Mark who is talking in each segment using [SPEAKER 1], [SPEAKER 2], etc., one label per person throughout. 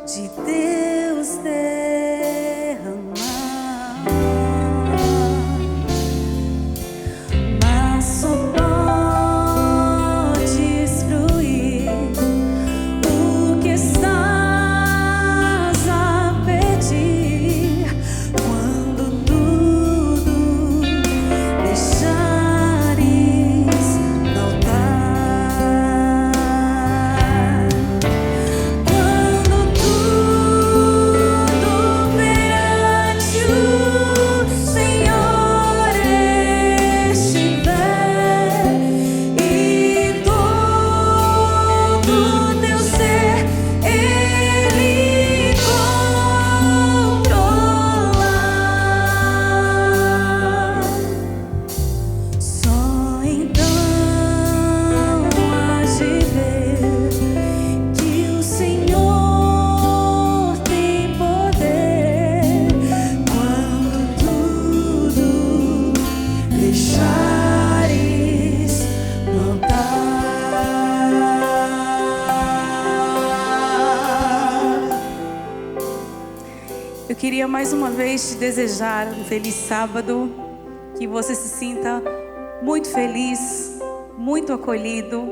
[SPEAKER 1] de Deus derramar, mas só podes fruir o que estás a pedir quando tudo deixares no altar. Quando tudo perante o Senhor estiver e todo teu ser Ele controlar, só então hás de ver que o Senhor tem poder quando tudo deixares no altar. Eu queria mais uma vez te desejar um feliz sábado, que você se sinta muito feliz, muito acolhido,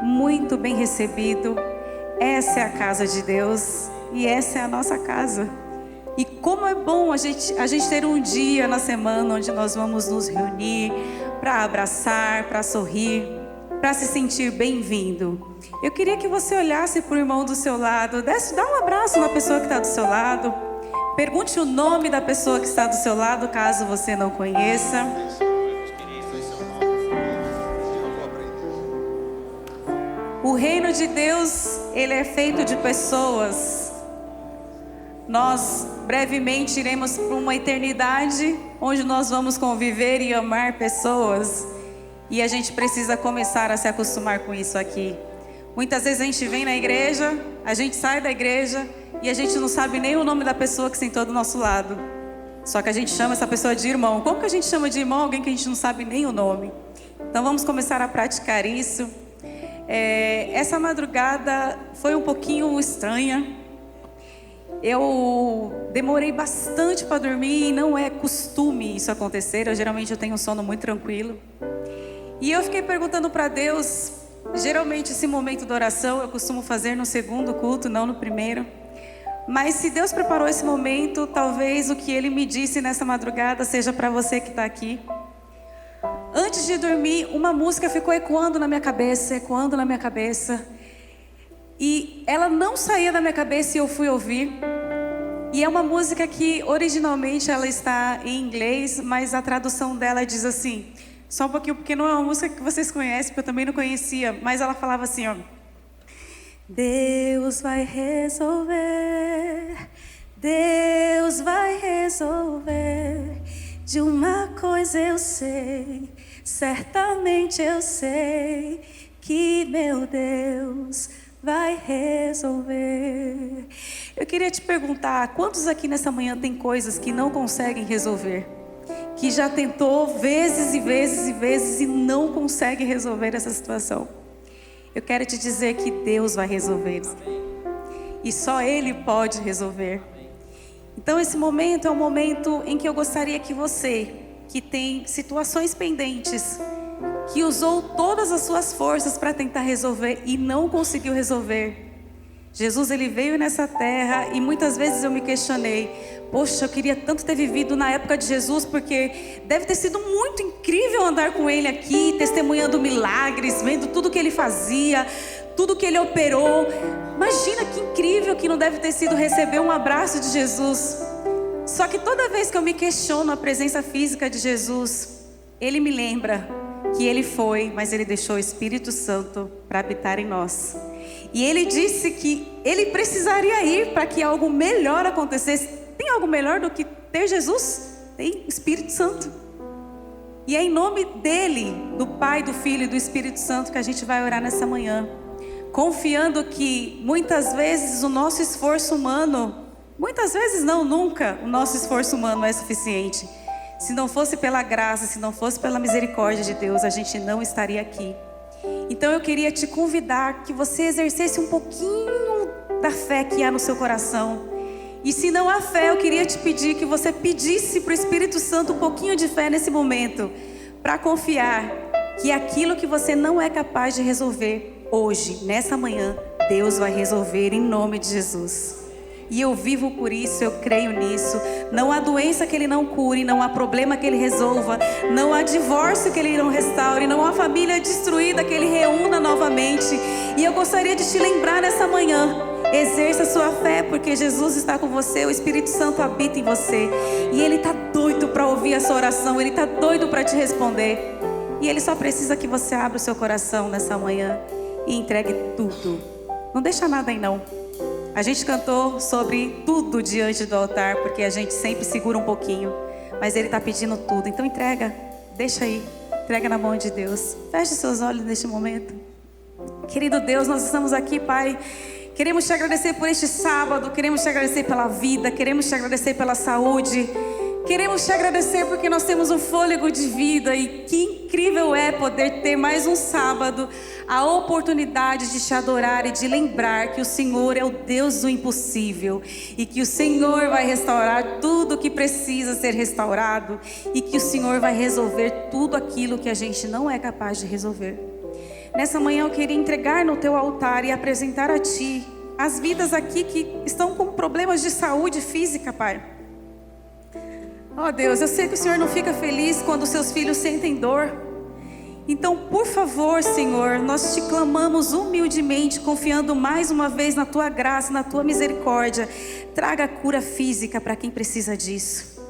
[SPEAKER 1] muito bem recebido. Essa é a casa de Deus e essa é a nossa casa. E como é bom a gente ter um dia na semana onde nós vamos nos reunir para abraçar, para sorrir, para se sentir bem-vindo. Eu queria que você olhasse para o irmão do seu lado, dá um abraço na pessoa que está do seu lado. Pergunte o nome da pessoa que está do seu lado, caso você não conheça. O reino de Deus, ele é feito de pessoas. Nós brevemente iremos para uma eternidade onde nós vamos conviver e amar pessoas. E a gente precisa começar a se acostumar com isso aqui. Muitas vezes a gente vem na igreja, a gente sai da igreja e a gente não sabe nem o nome da pessoa que sentou do nosso lado. Só que a gente chama essa pessoa de irmão. Como que a gente chama de irmão alguém que a gente não sabe nem o nome? Então vamos começar a praticar isso. Essa madrugada foi um pouquinho estranha. Eu demorei bastante para dormir e não é costume isso acontecer. Geralmente eu tenho um sono muito tranquilo. E eu fiquei perguntando para Deus. Geralmente esse momento de oração eu costumo fazer no segundo culto, não no primeiro. Mas se Deus preparou esse momento, talvez o que Ele me disse nessa madrugada seja para você que está aqui. Antes de dormir, uma música ficou ecoando na minha cabeça. E ela não saía da minha cabeça e eu fui ouvir. E é uma música que originalmente ela está em inglês, mas a tradução dela diz assim, só um pouquinho, porque não é uma música que vocês conhecem, porque eu também não conhecia, mas ela falava assim, ó. Deus vai resolver, Deus vai resolver. De uma coisa eu sei, certamente eu sei, que meu Deus vai resolver. Eu queria te perguntar, quantos aqui nessa manhã tem coisas que não conseguem resolver? Que já tentou vezes e vezes e vezes e não consegue resolver essa situação? Eu quero te dizer que Deus vai resolver. E só Ele pode resolver. Então esse momento é um momento em que eu gostaria que você, que tem situações pendentes, que usou todas as suas forças para tentar resolver e não conseguiu resolver. Jesus, Ele veio nessa terra e muitas vezes eu me questionei. Poxa, eu queria tanto ter vivido na época de Jesus, porque deve ter sido muito incrível andar com Ele aqui, testemunhando milagres, vendo tudo que Ele fazia, tudo que Ele operou. Imagina que incrível que não deve ter sido receber um abraço de Jesus. Só que toda vez que eu me questiono a presença física de Jesus, Ele me lembra que Ele foi, mas Ele deixou o Espírito Santo para habitar em nós. E Ele disse que Ele precisaria ir para que algo melhor acontecesse. Tem algo melhor do que ter Jesus? Tem o Espírito Santo. E é em nome dEle, do Pai, do Filho e do Espírito Santo que a gente vai orar nessa manhã. Confiando que muitas vezes o nosso esforço humano, muitas vezes não, nunca, o nosso esforço humano é suficiente. Se não fosse pela graça, se não fosse pela misericórdia de Deus, a gente não estaria aqui. Então eu queria te convidar que você exercesse um pouquinho da fé que há no seu coração. E se não há fé, eu queria te pedir que você pedisse para o Espírito Santo um pouquinho de fé nesse momento, para confiar que aquilo que você não é capaz de resolver hoje, nessa manhã, Deus vai resolver em nome de Jesus. E eu vivo por isso, eu creio nisso. Não há doença que Ele não cure, não há problema que Ele resolva, não há divórcio que Ele não restaure, não há família destruída que Ele reúna novamente. E eu gostaria de te lembrar nessa manhã, exerça a sua fé, porque Jesus está com você, o Espírito Santo habita em você. E Ele está doido para ouvir a sua oração, Ele está doido para te responder. E Ele só precisa que você abra o seu coração nessa manhã e entregue tudo. Não deixa nada aí não. A gente cantou sobre tudo diante do altar, porque a gente sempre segura um pouquinho, mas Ele está pedindo tudo. Então entrega, deixa aí, entrega na mão de Deus. Feche seus olhos neste momento. Querido Deus, nós estamos aqui, Pai. Queremos te agradecer por este sábado, queremos te agradecer pela vida, queremos te agradecer pela saúde. Queremos te agradecer porque nós temos um fôlego de vida e que incrível é poder ter mais um sábado, a oportunidade de te adorar e de lembrar que o Senhor é o Deus do impossível e que o Senhor vai restaurar tudo que precisa ser restaurado e que o Senhor vai resolver tudo aquilo que a gente não é capaz de resolver. Nessa manhã eu queria entregar no teu altar e apresentar a ti as vidas aqui que estão com problemas de saúde física, Pai. Oh Deus, eu sei que o Senhor não fica feliz quando seus filhos sentem dor. Então, por favor, Senhor, nós te clamamos humildemente, confiando mais uma vez na Tua graça, na Tua misericórdia. Traga cura física para quem precisa disso.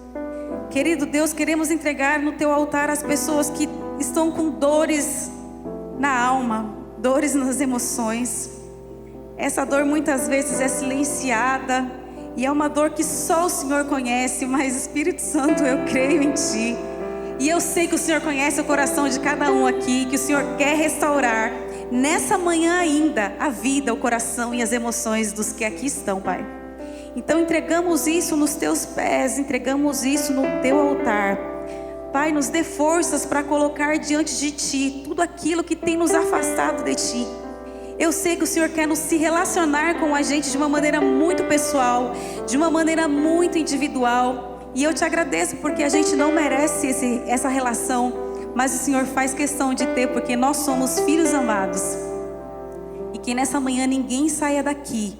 [SPEAKER 1] Querido Deus, queremos entregar no Teu altar as pessoas que estão com dores na alma, dores nas emoções. Essa dor muitas vezes é silenciada. E é uma dor que só o Senhor conhece, mas Espírito Santo, eu creio em Ti. E eu sei que o Senhor conhece o coração de cada um aqui, que o Senhor quer restaurar, nessa manhã ainda, a vida, o coração e as emoções dos que aqui estão, Pai. Então entregamos isso nos Teus pés, entregamos isso no Teu altar. Pai, nos dê forças para colocar diante de Ti tudo aquilo que tem nos afastado de Ti. Eu sei que o Senhor quer nos se relacionar com a gente de uma maneira muito pessoal, de uma maneira muito individual. E eu te agradeço porque a gente não merece essa relação, mas o Senhor faz questão de ter, porque nós somos filhos amados. E que nessa manhã ninguém saia daqui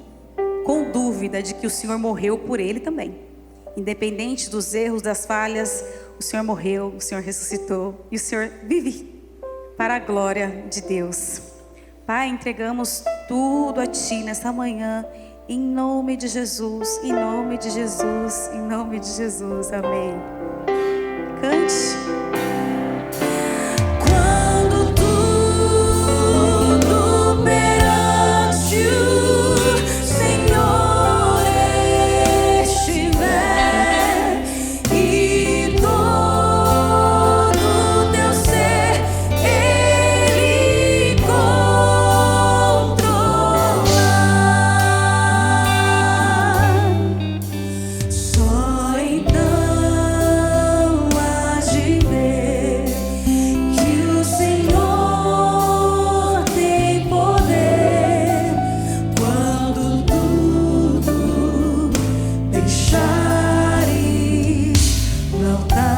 [SPEAKER 1] com dúvida de que o Senhor morreu por ele também. Independente dos erros, das falhas, o Senhor morreu, o Senhor ressuscitou e o Senhor vive para a glória de Deus. Pai, entregamos tudo a Ti nessa manhã, em nome de Jesus, em nome de Jesus, em nome de Jesus, amém. Cante. Quando tudo perante o Senhor estiver e todo teu ser Ele só então hás de ver que o Senhor tem poder quando tudo deixares no altar.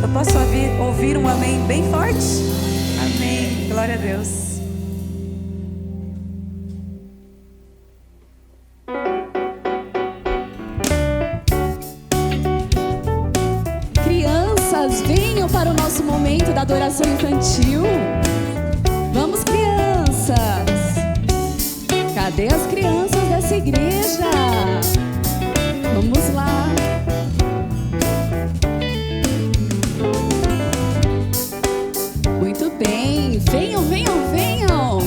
[SPEAKER 1] Eu posso ouvir um amém bem forte? Amém. Glória a Deus.
[SPEAKER 2] Crianças, venham para o nosso momento da adoração infantil. Vamos, crianças. Cadê as crianças dessa igreja? Vamos lá. Muito bem. Venham, venham, venham.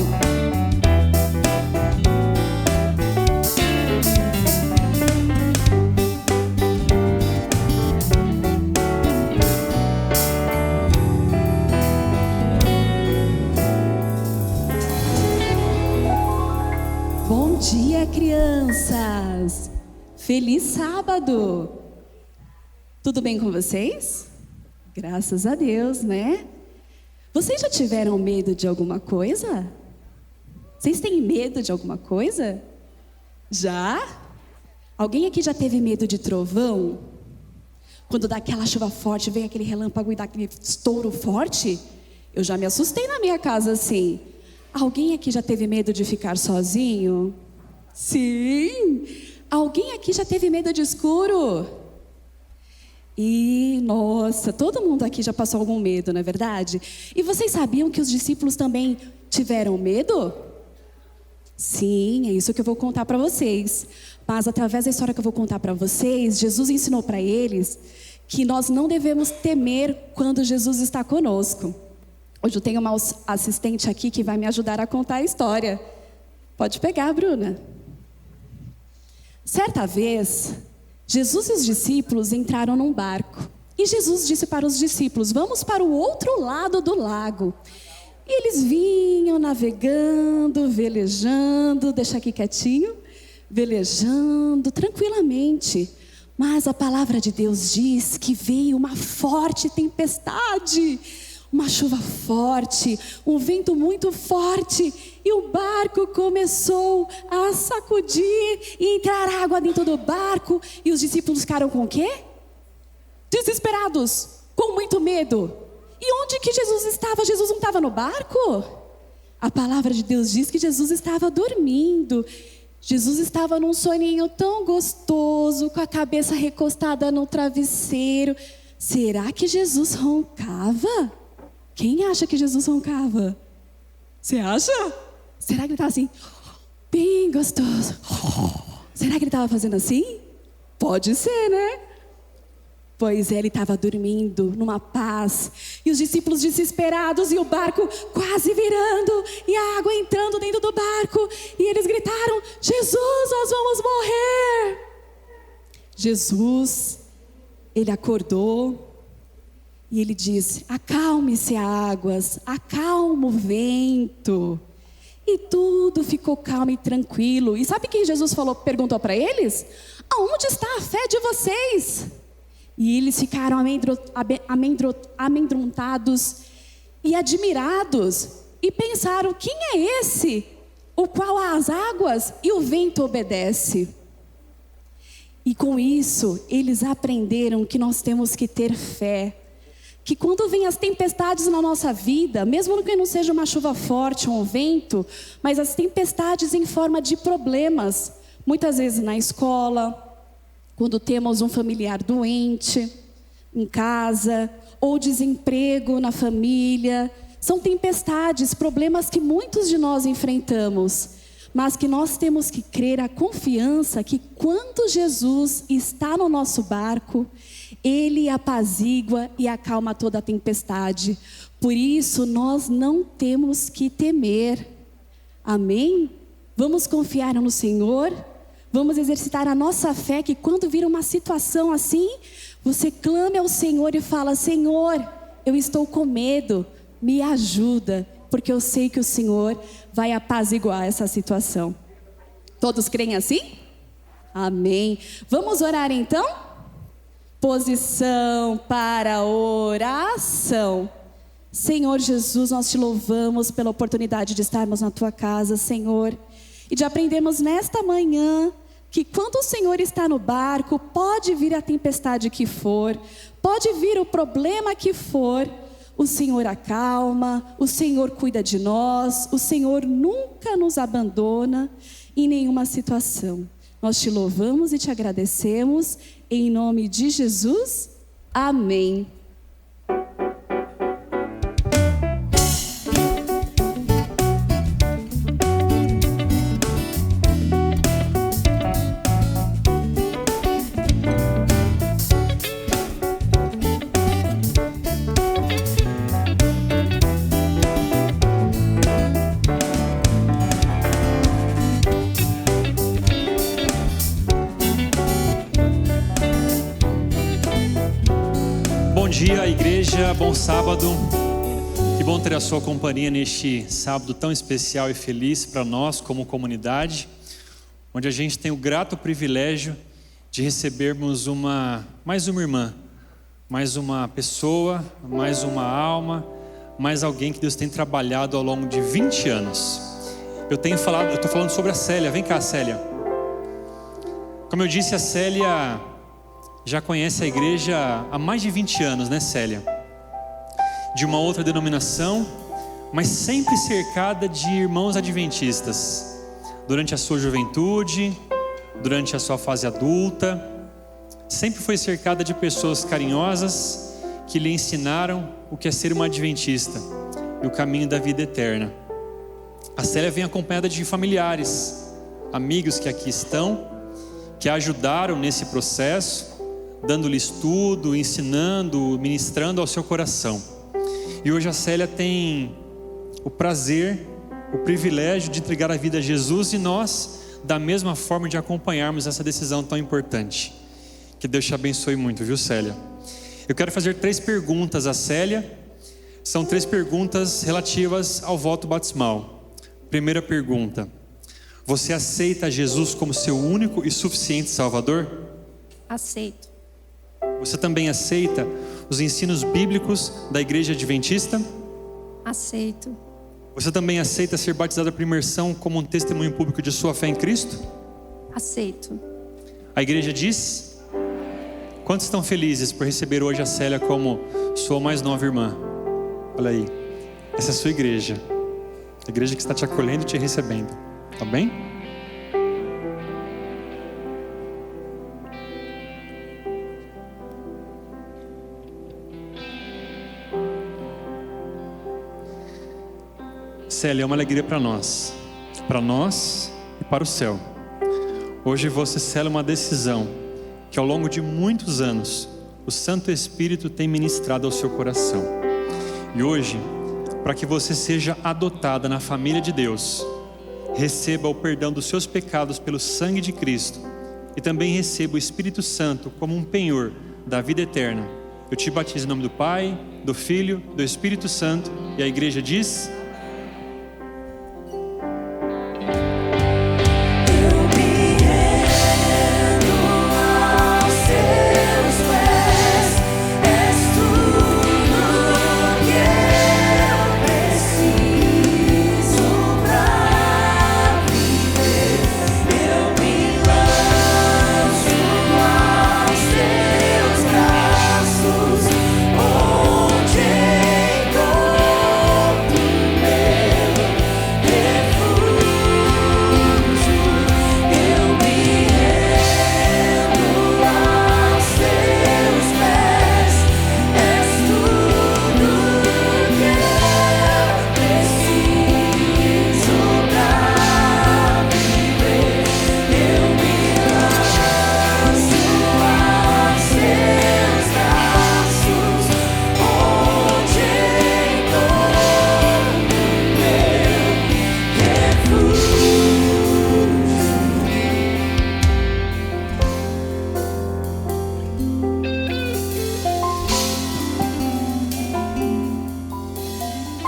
[SPEAKER 2] Bom dia, crianças! Feliz sábado! Tudo bem com vocês? Graças a Deus, né? Vocês já tiveram medo de alguma coisa? Vocês têm medo de alguma coisa? Já? Alguém aqui já teve medo de trovão? Quando dá aquela chuva forte, vem aquele relâmpago e dá aquele estouro forte? Eu já me assustei na minha casa assim. Alguém aqui já teve medo de ficar sozinho? Sim! Alguém aqui já teve medo de escuro? E, nossa, todo mundo aqui já passou algum medo, não é verdade? E vocês sabiam que os discípulos também tiveram medo? Sim, é isso que eu vou contar para vocês. Mas através da história que eu vou contar para vocês, Jesus ensinou para eles que nós não devemos temer quando Jesus está conosco. Hoje eu tenho uma assistente aqui que vai me ajudar a contar a história. Pode pegar, Bruna. Certa vez, Jesus e os discípulos entraram num barco. E Jesus disse para os discípulos: vamos para o outro lado do lago. E eles vinham navegando, velejando, deixa aqui quietinho, velejando tranquilamente. Mas a palavra de Deus diz que veio uma forte tempestade, uma chuva forte, um vento muito forte, e o barco começou a sacudir e entrar água dentro do barco, e os discípulos ficaram com o quê? Desesperados, com muito medo. E onde que Jesus estava? Jesus não estava no barco? A palavra de Deus diz que Jesus estava dormindo. Jesus estava num soninho tão gostoso, com a cabeça recostada no travesseiro. Será que Jesus roncava? Quem acha que Jesus roncava? Você acha? Será que ele estava assim, bem gostoso? Será que ele estava fazendo assim? Pode ser, né? Pois é, ele estava dormindo numa paz. E os discípulos desesperados, e o barco quase virando, e a água entrando dentro do barco. E eles gritaram: Jesus, nós vamos morrer. Jesus, ele acordou. E ele disse: acalme-se águas, acalma o vento. E tudo ficou calmo e tranquilo. E sabe quem Jesus perguntou para eles? Aonde está a fé de vocês? E eles ficaram amedrontados e admirados. E pensaram: quem é esse, o qual as águas e o vento obedece? E com isso, eles aprenderam que nós temos que ter fé. Que quando vem as tempestades na nossa vida, mesmo que não seja uma chuva forte ou um vento, mas as tempestades em forma de problemas, muitas vezes na escola, quando temos um familiar doente em casa, ou desemprego na família, são tempestades, problemas que muitos de nós enfrentamos, mas que nós temos que crer a confiança que quando Jesus está no nosso barco, Ele apazigua e acalma toda a tempestade. Por isso, nós não temos que temer. Amém? Vamos confiar no Senhor. Vamos exercitar a nossa fé, que quando vir uma situação assim, você clame ao Senhor e fala: Senhor, eu estou com medo, me ajuda, porque eu sei que o Senhor vai apaziguar essa situação. Todos creem assim? Amém. Vamos orar então? Posição para oração. Senhor Jesus, nós te louvamos pela oportunidade de estarmos na tua casa, Senhor, e de aprendermos nesta manhã que quando o Senhor está no barco, pode vir a tempestade que for, pode vir o problema que for, o Senhor acalma, o Senhor cuida de nós, o Senhor nunca nos abandona em nenhuma situação. Nós te louvamos e te agradecemos, em nome de Jesus, amém.
[SPEAKER 3] Bom dia, igreja, bom sábado. Que bom ter a sua companhia neste sábado tão especial e feliz para nós como comunidade, onde a gente tem o grato privilégio de recebermos mais uma irmã mais uma pessoa, mais uma alma, mais alguém que Deus tem trabalhado ao longo de 20 anos. Eu estou falando sobre a Célia. Vem cá, Célia. Como eu disse, a Célia já conhece a igreja há mais de 20 anos, né, Célia? De uma outra denominação, mas sempre cercada de irmãos adventistas. Durante a sua juventude, durante a sua fase adulta, sempre foi cercada de pessoas carinhosas que lhe ensinaram o que é ser uma adventista e o caminho da vida eterna. A Célia vem acompanhada de familiares, amigos que aqui estão, que a ajudaram nesse processo, dando-lhe estudo, ensinando, ministrando ao seu coração. E hoje a Célia tem o prazer, o privilégio de entregar a vida a Jesus e nós, da mesma forma, de acompanharmos essa decisão tão importante. Que Deus te abençoe muito, viu, Célia? Eu quero fazer 3 perguntas a Célia. São 3 perguntas relativas ao voto batismal. Primeira pergunta: você aceita Jesus como seu único e suficiente Salvador?
[SPEAKER 1] Aceito.
[SPEAKER 3] Você também aceita os ensinos bíblicos da Igreja Adventista?
[SPEAKER 1] Aceito.
[SPEAKER 3] Você também aceita ser batizada por imersão como um testemunho público de sua fé em Cristo?
[SPEAKER 1] Aceito.
[SPEAKER 3] A igreja diz? Quantos estão felizes por receber hoje a Célia como sua mais nova irmã? Olha aí, essa é a sua igreja. A igreja que está te acolhendo e te recebendo. Tá bem? Célia, é uma alegria para nós e para o céu. Hoje você sela uma decisão que ao longo de muitos anos o Santo Espírito tem ministrado ao seu coração. E hoje, para que você seja adotada na família de Deus, receba o perdão dos seus pecados pelo sangue de Cristo e também receba o Espírito Santo como um penhor da vida eterna. Eu te batizo em nome do Pai, do Filho, do Espírito Santo, e a igreja diz...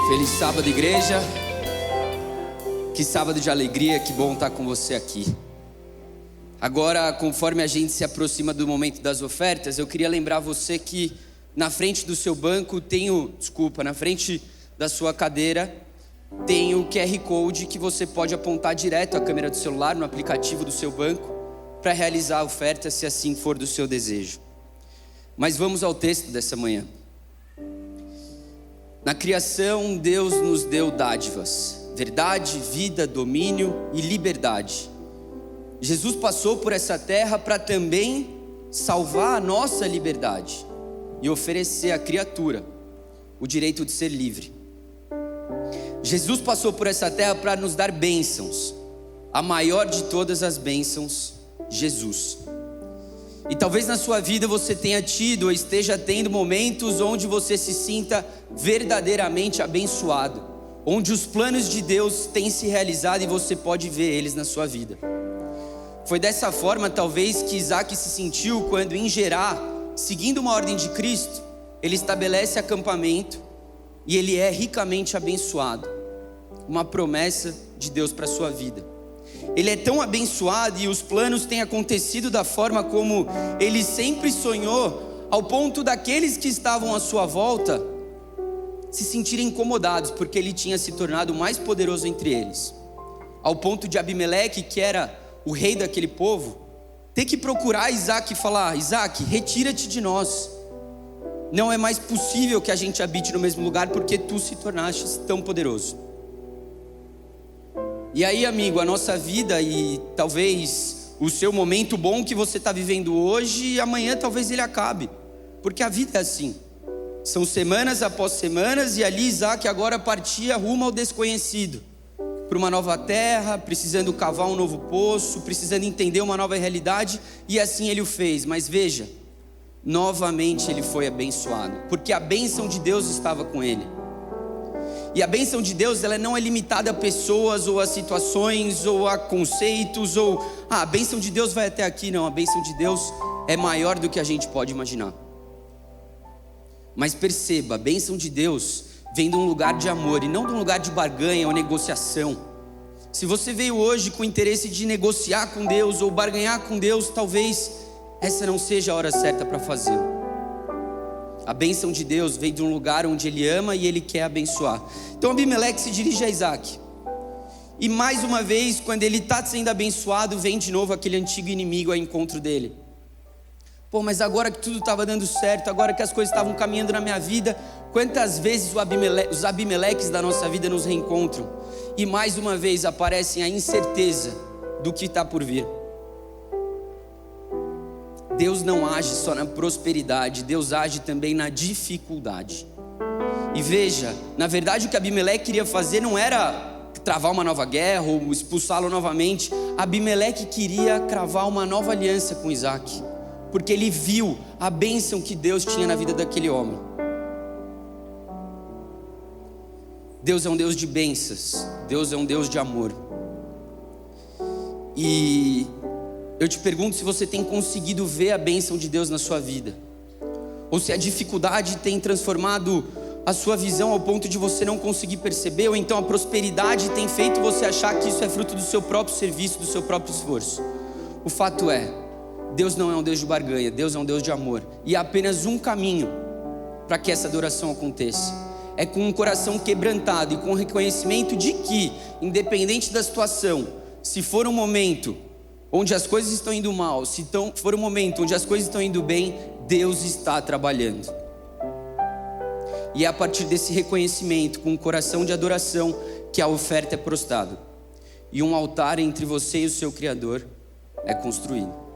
[SPEAKER 4] Feliz sábado, igreja. Que sábado de alegria, que bom estar com você aqui. Agora, conforme a gente se aproxima do momento das ofertas, eu queria lembrar você que na frente do seu banco na frente da sua cadeira, tem o QR Code que você pode apontar direto à câmera do celular, no aplicativo do seu banco, para realizar a oferta, se assim for do seu desejo. Mas vamos ao texto dessa manhã. Na criação, Deus nos deu dádivas, verdade, vida, domínio e liberdade. Jesus passou por essa terra para também salvar a nossa liberdade e oferecer à criatura o direito de ser livre. Jesus passou por essa terra para nos dar bênçãos, a maior de todas as bênçãos, Jesus. E talvez na sua vida você tenha tido ou esteja tendo momentos onde você se sinta verdadeiramente abençoado, onde os planos de Deus têm se realizado e você pode ver eles na sua vida. Foi dessa forma talvez que Isaac se sentiu quando em Gerar, seguindo uma ordem de Cristo, ele estabelece acampamento e ele é ricamente abençoado. Uma promessa de Deus para a sua vida. Ele é tão abençoado e os planos têm acontecido da forma como ele sempre sonhou ao ponto daqueles que estavam à sua volta se sentirem incomodados, porque ele tinha se tornado o mais poderoso entre eles. Ao ponto de Abimeleque, que era o rei daquele povo, ter que procurar Isaac e falar: Isaac, retira-te de nós. Não é mais possível que a gente habite no mesmo lugar, porque tu se tornaste tão poderoso. E aí, amigo, a nossa vida e talvez o seu momento bom que você está vivendo hoje, amanhã talvez ele acabe, porque a vida é assim. São semanas após semanas, e ali Isaac agora partia rumo ao desconhecido, para uma nova terra, precisando cavar um novo poço, precisando entender uma nova realidade, e assim ele o fez. Mas veja, novamente ele foi abençoado, porque a bênção de Deus estava com ele. E a bênção de Deus, ela não é limitada a pessoas, ou a situações, ou a conceitos, ou a bênção de Deus vai até aqui. Não, a bênção de Deus é maior do que a gente pode imaginar. Mas perceba, a bênção de Deus vem de um lugar de amor e não de um lugar de barganha ou negociação. Se você veio hoje com interesse de negociar com Deus ou barganhar com Deus, talvez essa não seja a hora certa para fazê-lo. A bênção de Deus vem de um lugar onde Ele ama e Ele quer abençoar. Então Abimeleque se dirige a Isaac. E mais uma vez, quando ele está sendo abençoado, vem de novo aquele antigo inimigo ao encontro dele. Pô, mas agora que tudo estava dando certo, agora que as coisas estavam caminhando na minha vida, quantas vezes os Abimeleques da nossa vida nos reencontram? E mais uma vez aparecem a incerteza do que está por vir. Deus não age só na prosperidade, Deus age também na dificuldade. E veja, na verdade o que Abimeleque queria fazer não era travar uma nova guerra ou expulsá-lo novamente. Abimeleque queria cravar uma nova aliança com Isaac, porque ele viu a bênção que Deus tinha na vida daquele homem. Deus é um Deus de bênçãos, Deus é um Deus de amor. E eu te pergunto se você tem conseguido ver a bênção de Deus na sua vida, ou se a dificuldade tem transformado a sua visão ao ponto de você não conseguir perceber, ou então a prosperidade tem feito você achar que isso é fruto do seu próprio serviço, do seu próprio esforço. O fato é, Deus não é um Deus de barganha, Deus é um Deus de amor. E há apenas um caminho para que essa adoração aconteça: é com um coração quebrantado e com o reconhecimento de que, independente da situação, se for um momento onde as coisas estão indo mal, se for um momento onde as coisas estão indo bem, Deus está trabalhando. E é a partir desse reconhecimento, com um coração de adoração, que a oferta é prostrada e um altar entre você e o seu Criador é construído.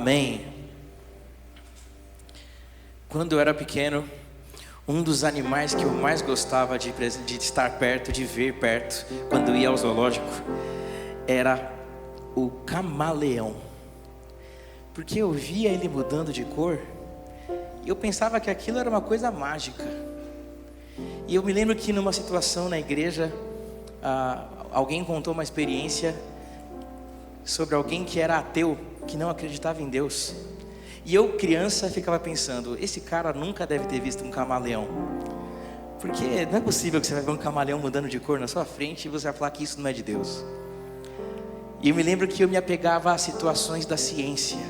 [SPEAKER 5] Amém. Quando eu era pequeno, um dos animais que eu mais gostava de estar perto, de ver perto, quando ia ao zoológico, era o camaleão. Porque eu via ele mudando de cor e eu pensava que aquilo era uma coisa mágica. E eu me lembro que numa situação na igreja, alguém contou uma experiência sobre alguém que era ateu, que não acreditava em Deus. E eu, criança, ficava pensando, esse cara nunca deve ter visto um camaleão. Porque não é possível que você vai ver um camaleão mudando de cor na sua frente e você vai falar que isso não é de Deus. E eu me lembro que eu me apegava a situações da ciência,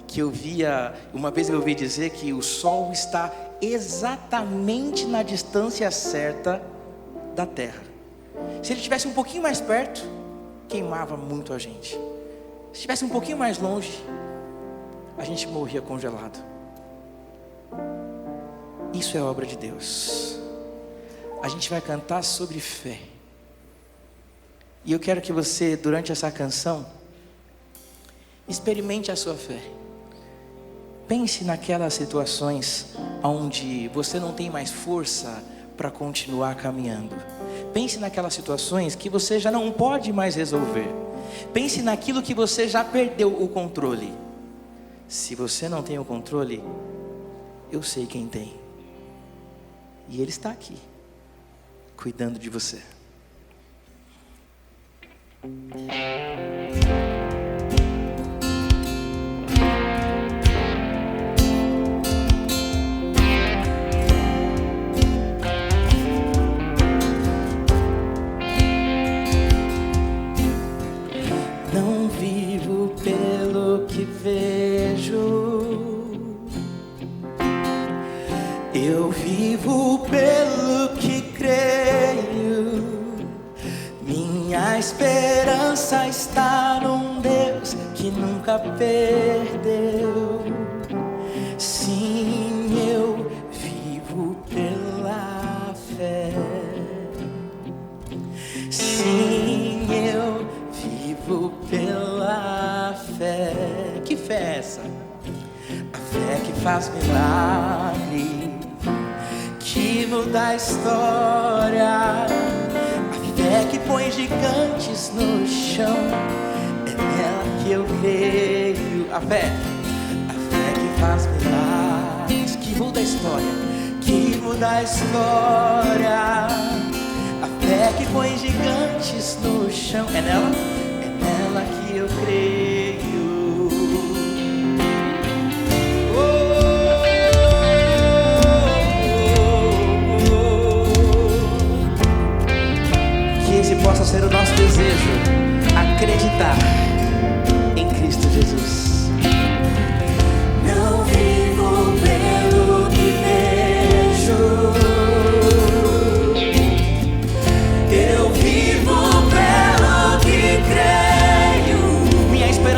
[SPEAKER 5] que eu via, uma vez eu ouvi dizer que o Sol está exatamente na distância certa da Terra. Se ele estivesse um pouquinho mais perto, queimava muito a gente. Se estivesse um pouquinho mais longe, a gente morria congelado. Isso é obra de Deus. A gente vai cantar sobre fé. E eu quero que você, durante essa canção, experimente a sua fé. Pense naquelas situações onde você não tem mais força para continuar caminhando. Pense naquelas situações que você já não pode mais resolver. Pense naquilo que você já perdeu o controle. Se você não tem o controle, eu sei quem tem. E Ele está aqui, cuidando de você.
[SPEAKER 6] Não vivo pelo que vejo, eu vivo pelo que creio. Minha esperança está num Deus que nunca perdeu. Sim, eu vivo pela fé. Sim, eu vivo pela fé. Que fé é essa? A fé que faz milagre, que muda a história. É que põe gigantes no chão, é nela que eu creio. A fé que faz milagres, que muda a história, que muda a história. A fé que põe gigantes no chão, é nela que eu creio. Esse possa ser o nosso desejo, acreditar em Cristo Jesus. Não vivo pelo que vejo, eu vivo pelo que creio. Minha esperança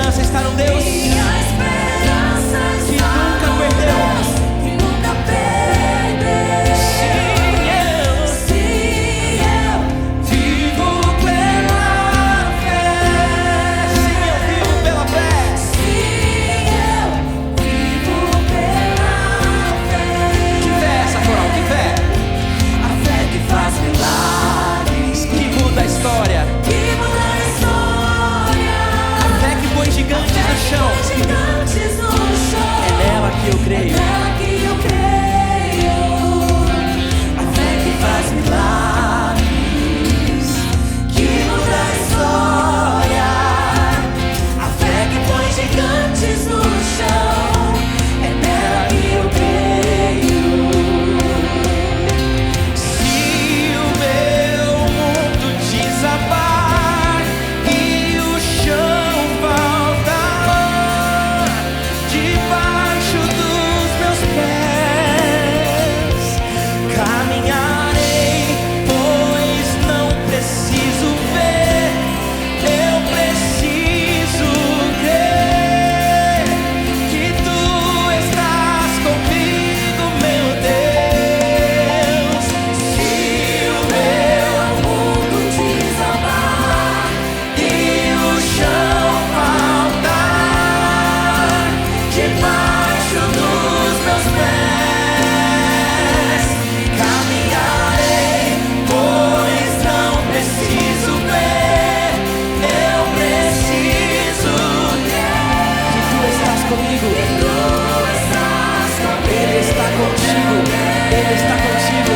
[SPEAKER 6] Ele está contigo.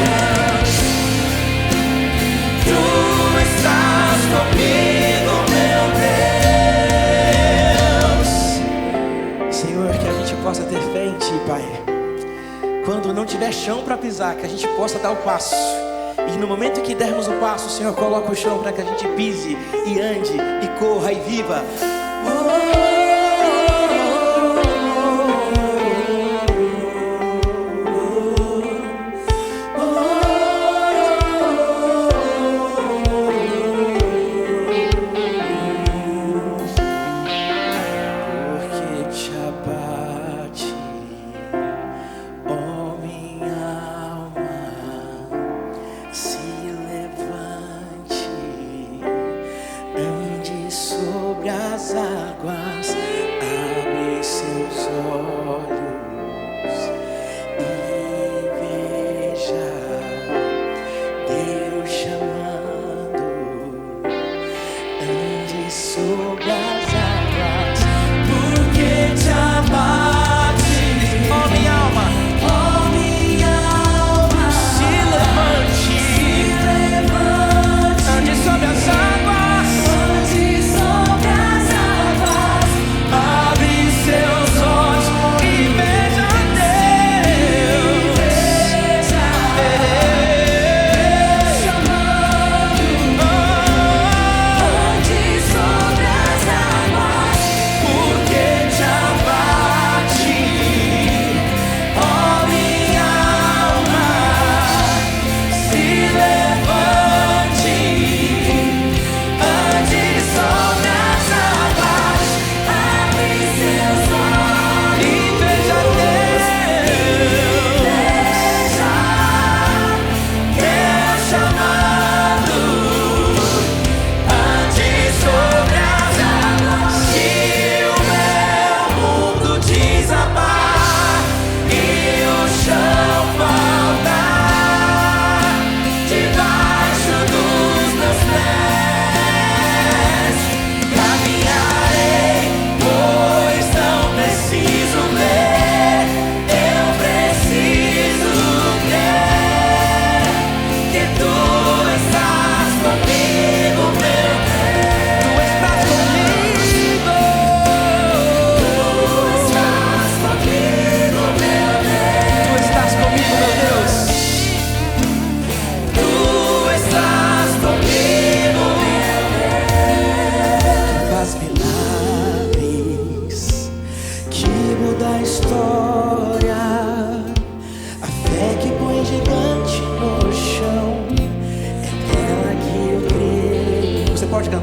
[SPEAKER 6] Tu estás comigo, meu Deus. Senhor, que a gente possa ter fé em Ti, Pai. Quando não tiver chão para pisar, que a gente possa dar o passo. E no momento que dermos o passo, o Senhor coloca o chão para que a gente pise e ande e corra e viva.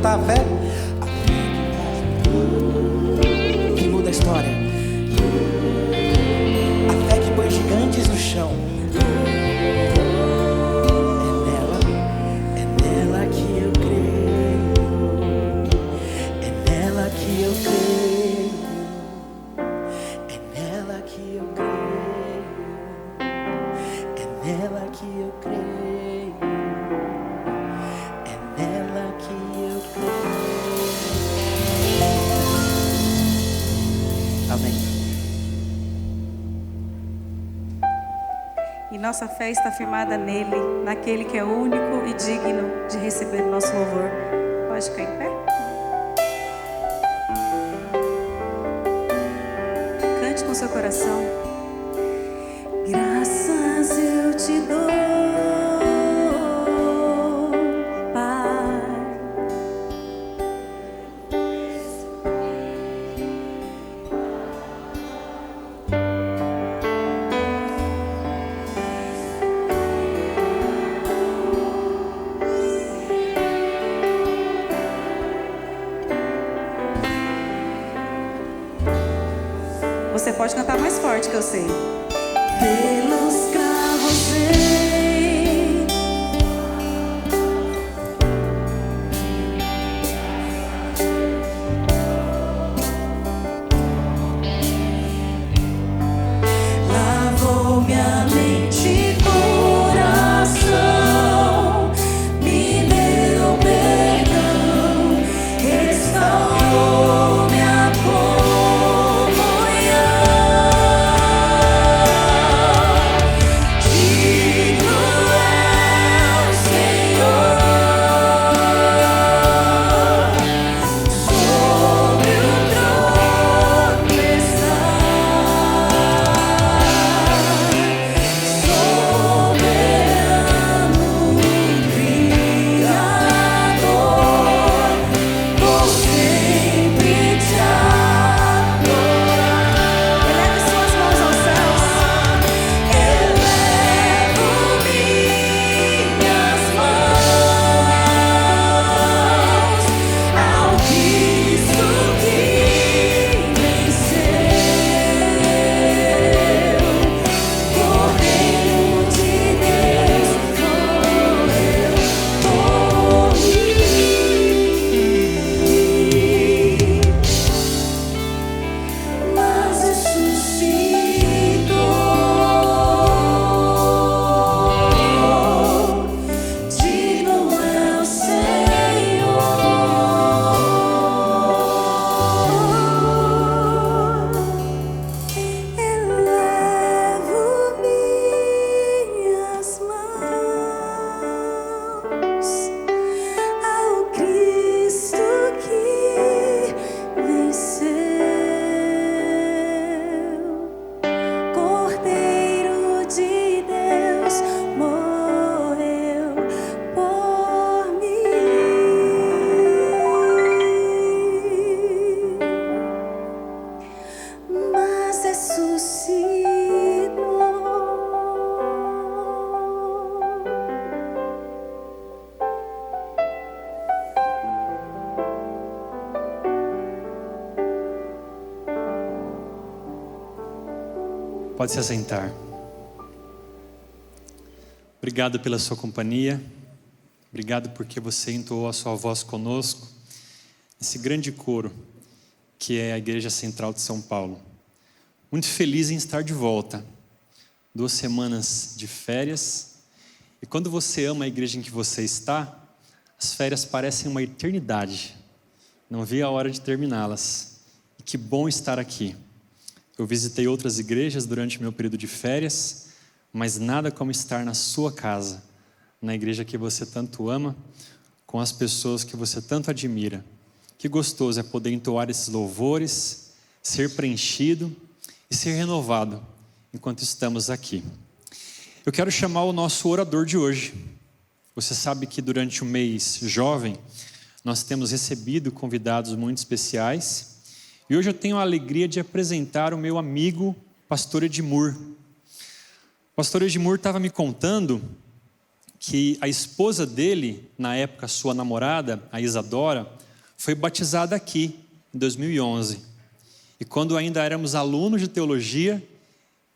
[SPEAKER 6] cantar a fé? A fé que muda a história. A fé que põe gigantes no chão. É nela que eu creio. É nela que eu creio. É nela que eu creio. É nela que eu creio. Amém.
[SPEAKER 1] E nossa fé está firmada nele, naquele que é único e digno de receber o nosso louvor. Pode ficar em pé? Cante com seu coração. Graças eu te dou, Pai. Você pode cantar mais forte, que eu sei. Pelos cravos sei, lavou minha mente e coração, me deu perdão, restaurou minha comunhão.
[SPEAKER 3] Pode se assentar. Obrigado pela sua companhia. Obrigado porque você entoou a sua voz conosco. Esse grande coro que é a Igreja Central de São Paulo. Muito feliz em estar de volta. 2 semanas de férias. E quando você ama a igreja em que você está, as férias parecem uma eternidade. Não vi a hora de terminá-las. E que bom estar aqui. Eu visitei outras igrejas durante o meu período de férias, mas nada como estar na sua casa, na igreja que você tanto ama, com as pessoas que você tanto admira. Que gostoso é poder entoar esses louvores, ser preenchido e ser renovado enquanto estamos aqui. Eu quero chamar o nosso orador de hoje. Você sabe que durante o mês jovem, nós temos recebido convidados muito especiais. E hoje eu tenho a alegria de apresentar o meu amigo, pastor Edmur. O pastor Edmur estava me contando que a esposa dele, na época sua namorada, a Isadora, foi batizada aqui, em 2011. E quando ainda éramos alunos de teologia,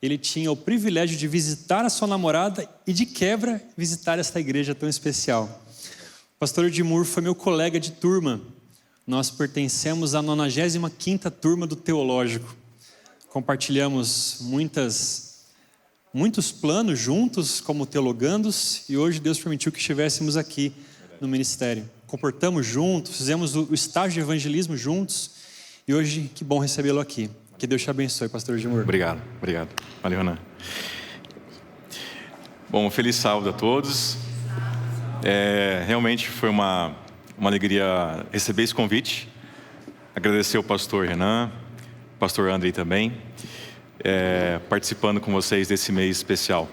[SPEAKER 3] ele tinha o privilégio de visitar a sua namorada e, de quebra, visitar esta igreja tão especial. O pastor Edmur foi meu colega de turma. Nós pertencemos à 95ª turma do teológico. Compartilhamos muitos planos juntos como teologandos e hoje Deus permitiu que estivéssemos aqui no ministério. Comportamos juntos, fizemos o estágio de evangelismo juntos e hoje que bom recebê-lo aqui. Que Deus te abençoe, pastor Edmur.
[SPEAKER 7] Obrigado. Valeu, Renan. Bom, feliz sábado a todos. Realmente foi uma alegria receber esse convite. Agradecer ao pastor Renan, pastor Andrei também, participando com vocês desse mês especial.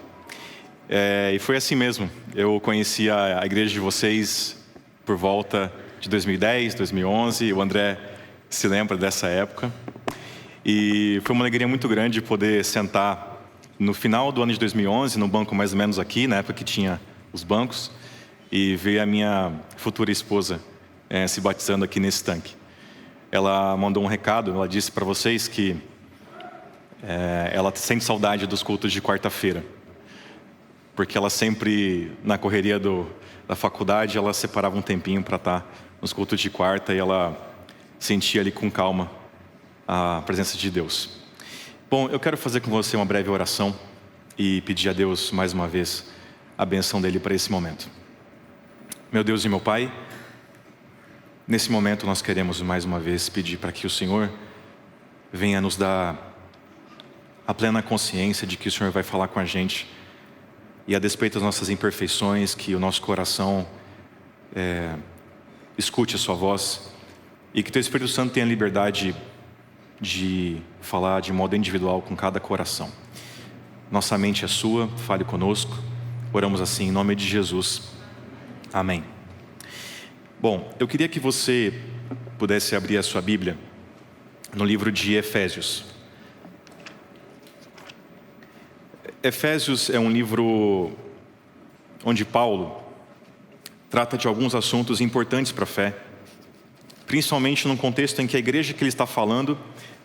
[SPEAKER 7] E foi assim mesmo. Eu conheci a igreja de vocês por volta de 2010, 2011. O André se lembra dessa época. E foi uma alegria muito grande poder sentar no final do ano de 2011, no banco mais ou menos aqui, na época que tinha os bancos, e ver a minha futura esposa se batizando aqui nesse tanque. Ela mandou um recado, ela disse para vocês que ela sente saudade dos cultos de quarta-feira, porque ela sempre, na correria da faculdade, ela separava um tempinho para estar nos cultos de quarta e ela sentia ali com calma a presença de Deus. Bom, eu quero fazer com você uma breve oração e pedir a Deus mais uma vez a bênção dele para esse momento. Meu Deus e meu Pai, nesse momento nós queremos mais uma vez pedir para que o Senhor venha nos dar a plena consciência de que o Senhor vai falar com a gente e, a despeito das nossas imperfeições, que o nosso coração escute a sua voz e que teu Espírito Santo tenha liberdade de falar de modo individual com cada coração. Nossa mente é sua, fale conosco. Oramos assim em nome de Jesus. Amém. Bom, eu queria que você pudesse abrir a sua Bíblia no livro de Efésios. Efésios é um livro onde Paulo trata de alguns assuntos importantes para a fé, principalmente num contexto em que a igreja que ele está falando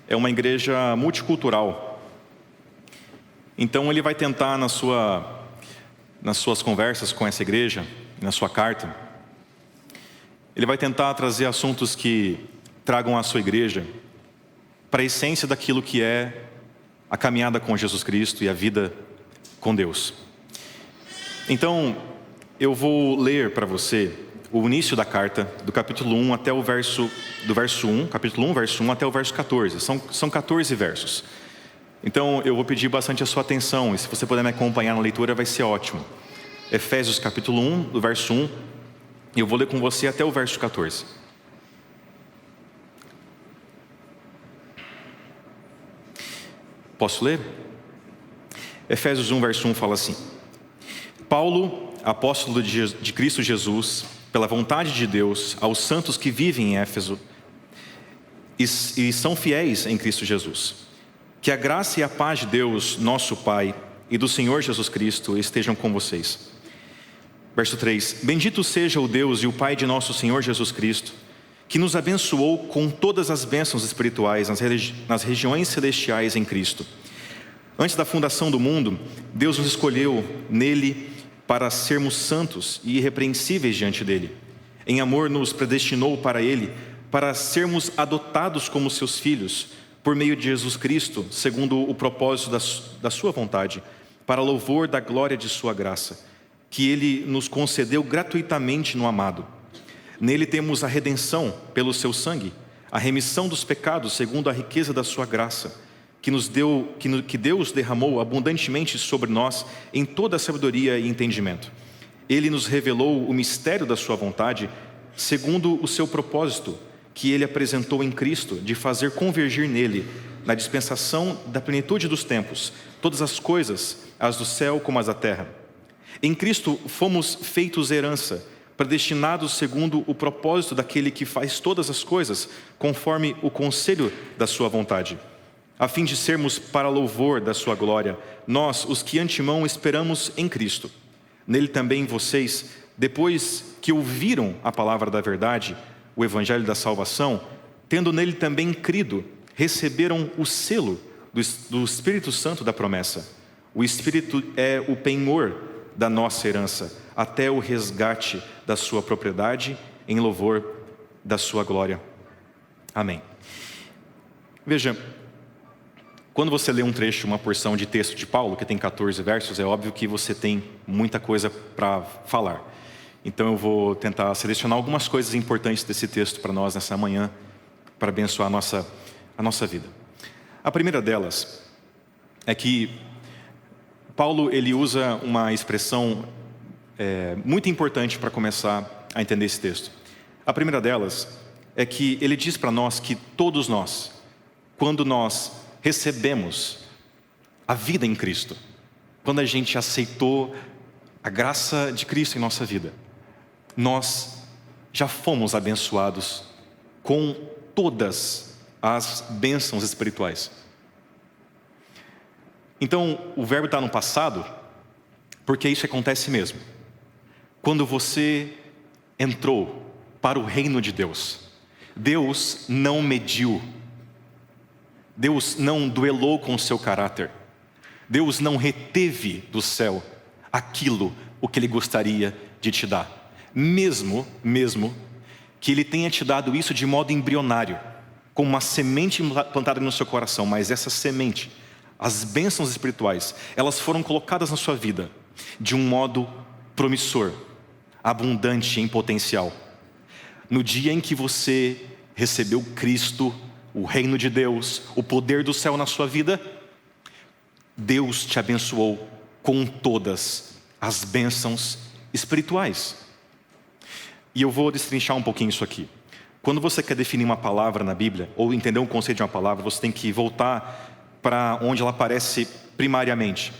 [SPEAKER 7] é uma igreja multicultural. Então ele vai tentar nas suas conversas com essa igreja, na sua carta, ele vai tentar trazer assuntos que tragam a sua igreja para a essência daquilo que é a caminhada com Jesus Cristo e a vida com Deus. Então, eu vou ler para você o início da carta, do capítulo 1 até o verso 1, capítulo 1, verso 1 até o verso 14. São 14 versos. Então, eu vou pedir bastante a sua atenção, e se você puder me acompanhar na leitura, vai ser ótimo. Efésios capítulo 1, do verso 1, e eu vou ler com você até o verso 14. Posso ler? Efésios 1, verso 1 fala assim: Paulo, apóstolo de Cristo Jesus, pela vontade de Deus, aos santos que vivem em Éfeso e são fiéis em Cristo Jesus. Que a graça e a paz de Deus, nosso Pai, e do Senhor Jesus Cristo estejam com vocês. Verso 3: Bendito seja o Deus e o Pai de nosso Senhor Jesus Cristo, que nos abençoou com todas as bênçãos espirituais nas regiões celestiais em Cristo, Antes da fundação do mundo, Deus nos escolheu nele para sermos santos e irrepreensíveis diante dele. Em amor nos predestinou para ele, para sermos adotados como seus filhos, por meio de Jesus Cristo, segundo o propósito da sua vontade, para louvor da glória de sua graça, que ele nos concedeu gratuitamente no amado. Nele temos a redenção pelo seu sangue, a remissão dos pecados segundo a riqueza da sua graça, que Deus derramou abundantemente sobre nós em toda a sabedoria e entendimento. Ele nos revelou o mistério da sua vontade, segundo o seu propósito, que ele apresentou em Cristo, de fazer convergir nele, na dispensação da plenitude dos tempos, todas as coisas, as do céu como as da terra. Em Cristo fomos feitos herança, predestinados segundo o propósito daquele que faz todas as coisas, conforme o conselho da sua vontade, a fim de sermos para louvor da sua glória, nós, os que antemão esperamos em Cristo. Nele também vocês, depois que ouviram a palavra da verdade, o evangelho da salvação, tendo nele também crido, receberam o selo do Espírito Santo da promessa. O Espírito é o penhor da nossa herança, até o resgate da sua propriedade, em louvor da sua glória. Amém. Veja, quando você lê um trecho, uma porção de texto de Paulo, que tem 14 versos, é óbvio que você tem muita coisa para falar. Então eu vou tentar selecionar algumas coisas importantes desse texto para nós nessa manhã, para abençoar a nossa vida. A primeira delas é que Paulo ele usa uma expressão muito importante para começar a entender esse texto. A primeira delas é que ele diz para nós que todos nós, quando nós recebemos a vida em Cristo, quando a gente aceitou a graça de Cristo em nossa vida, nós já fomos abençoados com todas as bênçãos espirituais. Então, o verbo está no passado, porque isso acontece mesmo. Quando você entrou para o reino de Deus, Deus não mediu, Deus não duelou com o seu caráter, Deus não reteve do céu o que Ele gostaria de te dar. Mesmo que Ele tenha te dado isso de modo embrionário, como uma semente plantada no seu coração, mas essa semente, as bênçãos espirituais, elas foram colocadas na sua vida de um modo promissor, abundante em potencial. No dia em que você recebeu Cristo, o reino de Deus, o poder do céu na sua vida, Deus te abençoou com todas as bênçãos espirituais. E eu vou destrinchar um pouquinho isso aqui. Quando você quer definir uma palavra na Bíblia, ou entender um conceito de uma palavra, você tem que voltar para onde ela aparece primariamente.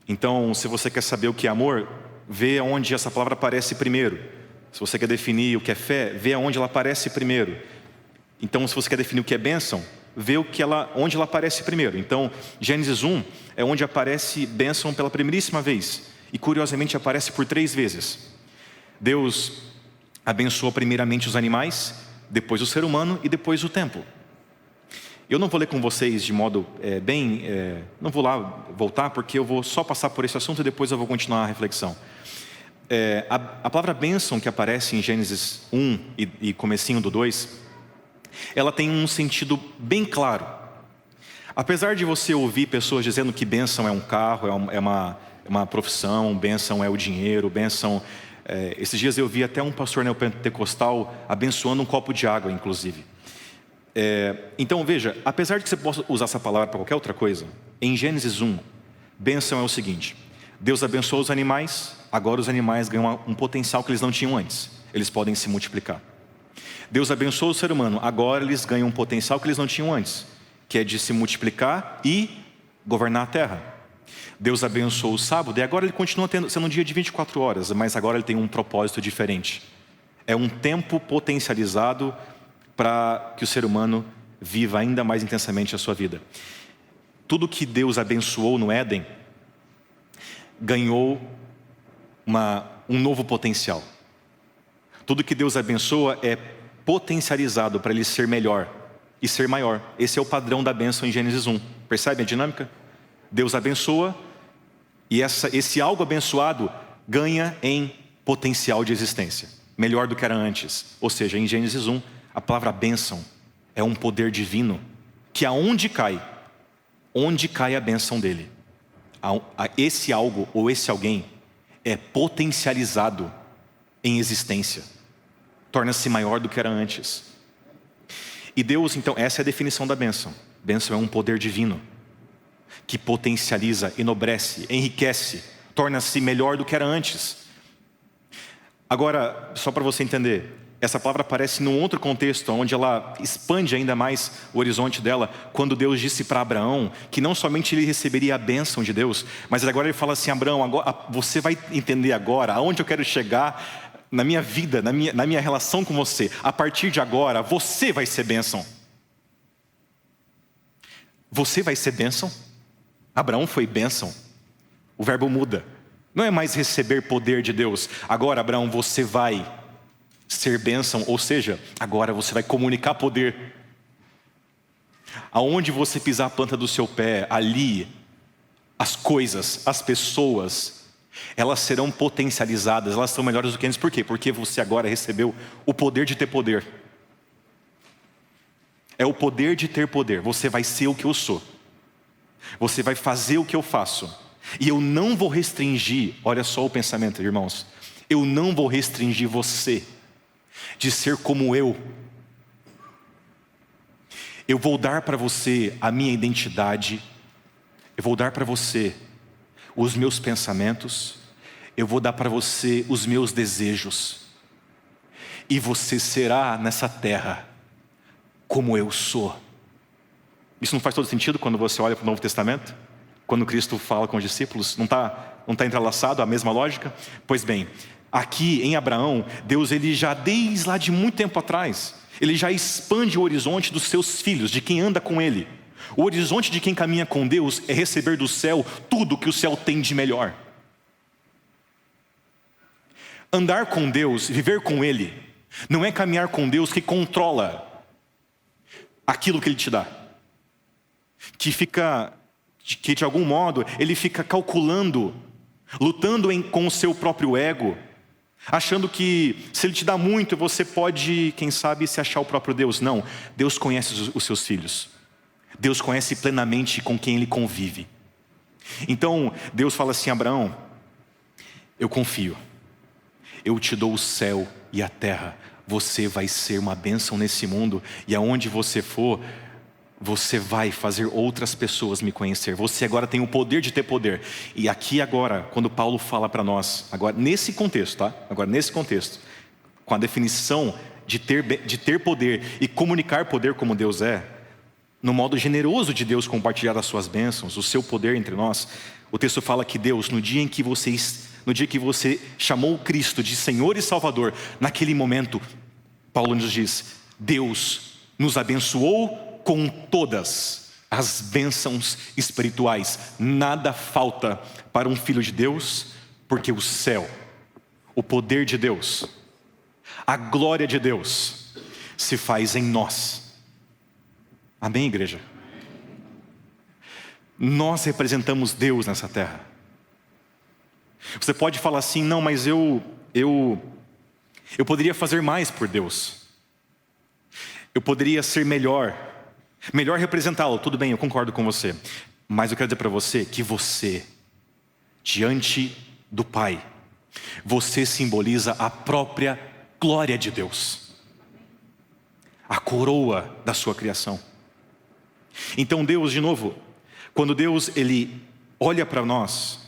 [SPEAKER 7] Então, se você quer saber o que é amor, vê onde essa palavra aparece primeiro. Se você quer definir o que é fé, vê onde ela aparece primeiro. Então, se você quer definir o que é bênção, vê onde ela aparece primeiro. Então, Gênesis 1 é onde aparece bênção pela primeiríssima vez. E curiosamente aparece por 3 vezes. Deus abençoou primeiramente os animais, depois o ser humano e depois o templo. Eu não vou ler com vocês de modo não vou lá voltar, porque eu vou só passar por esse assunto e depois eu vou continuar a reflexão. A palavra bênção que aparece em Gênesis 1 e comecinho do 2, ela tem um sentido bem claro. Apesar de você ouvir pessoas dizendo que bênção é um carro, é uma profissão, bênção é o dinheiro, bênção... esses dias eu vi até um pastor neopentecostal abençoando um copo de água, inclusive. Então veja, apesar de que você possa usar essa palavra para qualquer outra coisa, em Gênesis 1, bênção é o seguinte: Deus abençoou os animais, agora os animais ganham um potencial que eles não tinham antes, eles podem se multiplicar. Deus abençoou o ser humano, agora eles ganham um potencial que eles não tinham antes, que é de se multiplicar e governar a terra. Deus abençoou o sábado e agora ele continua sendo um dia de 24 horas, mas agora ele tem um propósito diferente. É um tempo potencializado para que o ser humano viva ainda mais intensamente a sua vida. Tudo que Deus abençoou no Éden ganhou um novo potencial. Tudo que Deus abençoa é potencializado para ele ser melhor e ser maior. Esse é o padrão da bênção em Gênesis 1. Percebe a dinâmica? Deus abençoa e esse algo abençoado ganha em potencial de existência, melhor do que era antes. Ou seja, em Gênesis 1, a palavra bênção é um poder divino que onde cai a bênção dele, esse algo ou esse alguém é potencializado em existência, torna-se maior do que era antes. E Deus, então, essa é a definição da bênção. Bênção é um poder divino que potencializa, enobrece, enriquece, torna-se melhor do que era antes. Agora, só para você entender, essa palavra aparece num outro contexto, onde ela expande ainda mais o horizonte dela, quando Deus disse para Abraão que não somente ele receberia a bênção de Deus, mas agora ele fala assim: Abraão, agora, você vai entender agora aonde eu quero chegar na minha vida, na minha relação com você. A partir de agora, você vai ser bênção. Você vai ser bênção? Abraão foi bênção. O verbo muda. Não é mais receber poder de Deus. Agora, Abraão, você vai ser bênção, ou seja, agora você vai comunicar poder. Aonde você pisar a planta do seu pé, ali, as coisas, as pessoas, elas serão potencializadas, elas são melhores do que antes. Por quê? Porque você agora recebeu o poder de ter poder. É o poder de ter poder. Você vai ser o que eu sou. Você vai fazer o que eu faço. E eu não vou restringir, olha só o pensamento, irmãos. Eu não vou restringir você de ser como eu. Eu vou dar para você a minha identidade. Eu vou dar para você os meus pensamentos. Eu vou dar para você os meus desejos. E você será nessa terra como eu sou. Isso não faz todo sentido quando você olha para o Novo Testamento? Quando Cristo fala com os discípulos? Não tá entrelaçado a mesma lógica? Pois bem, aqui em Abraão, Deus, ele já desde lá de muito tempo atrás, ele já expande o horizonte dos seus filhos, de quem anda com ele. O horizonte de quem caminha com Deus é receber do céu tudo que o céu tem de melhor. Andar com Deus, viver com Ele, não é caminhar com Deus que controla aquilo que Ele te dá, que de algum modo Ele fica calculando, lutando com o seu próprio ego, achando que se Ele te dá muito, você pode, quem sabe, se achar o próprio Deus. Não, Deus conhece os seus filhos. Deus conhece plenamente com quem Ele convive. Então, Deus fala assim: Abraão, eu confio. Eu te dou o céu e a terra. Você vai ser uma bênção nesse mundo. E aonde você for, você vai fazer outras pessoas me conhecer. Você agora tem o poder de ter poder. E aqui agora, quando Paulo fala para nós, agora nesse contexto, tá? Agora nesse contexto, com a definição de ter poder e comunicar poder como Deus é, no modo generoso de Deus compartilhar as suas bênçãos, o seu poder entre nós, o texto fala que Deus, no dia que você chamou Cristo de Senhor e Salvador, naquele momento, Paulo nos diz, Deus nos abençoou com todas as bênçãos espirituais. Nada falta para um filho de Deus, porque o céu, o poder de Deus, a glória de Deus se faz em nós. Amém, igreja? Nós representamos Deus nessa terra. Você pode falar assim: não, mas eu poderia fazer mais por Deus. Eu poderia ser melhor representá-lo. Tudo bem, eu concordo com você. Mas eu quero dizer para você que você, diante do Pai, você simboliza a própria glória de Deus, a coroa da sua criação. Então Deus, de novo, quando Deus ele olha para nós,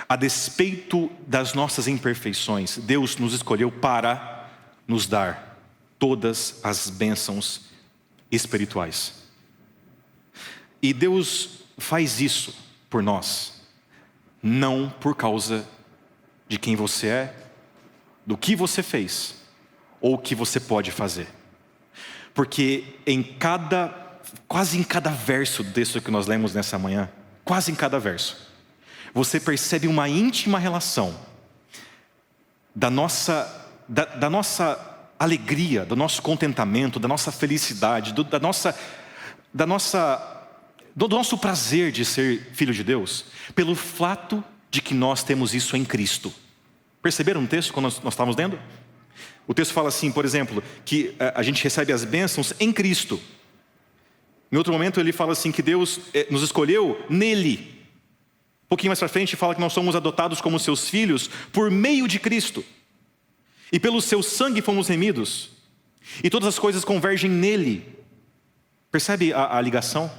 [SPEAKER 7] a despeito das nossas imperfeições, Deus nos escolheu para nos dar todas as bênçãos espirituais. E Deus faz isso por nós, não por causa de quem você é, do que você fez, ou o que você pode fazer. Porque quase em cada verso do texto que nós lemos nessa manhã, quase em cada verso, você percebe uma íntima relação da nossa alegria, do nosso contentamento, da nossa felicidade, do nosso prazer de ser filho de Deus? Pelo fato de que nós temos isso em Cristo. Perceberam o texto quando nós estávamos lendo? O texto fala assim, por exemplo, que a gente recebe as bênçãos em Cristo. Em outro momento ele fala assim que Deus nos escolheu nele. Um pouquinho mais para frente fala que nós somos adotados como seus filhos por meio de Cristo. E pelo seu sangue fomos remidos. E todas as coisas convergem nele. Percebe a ligação?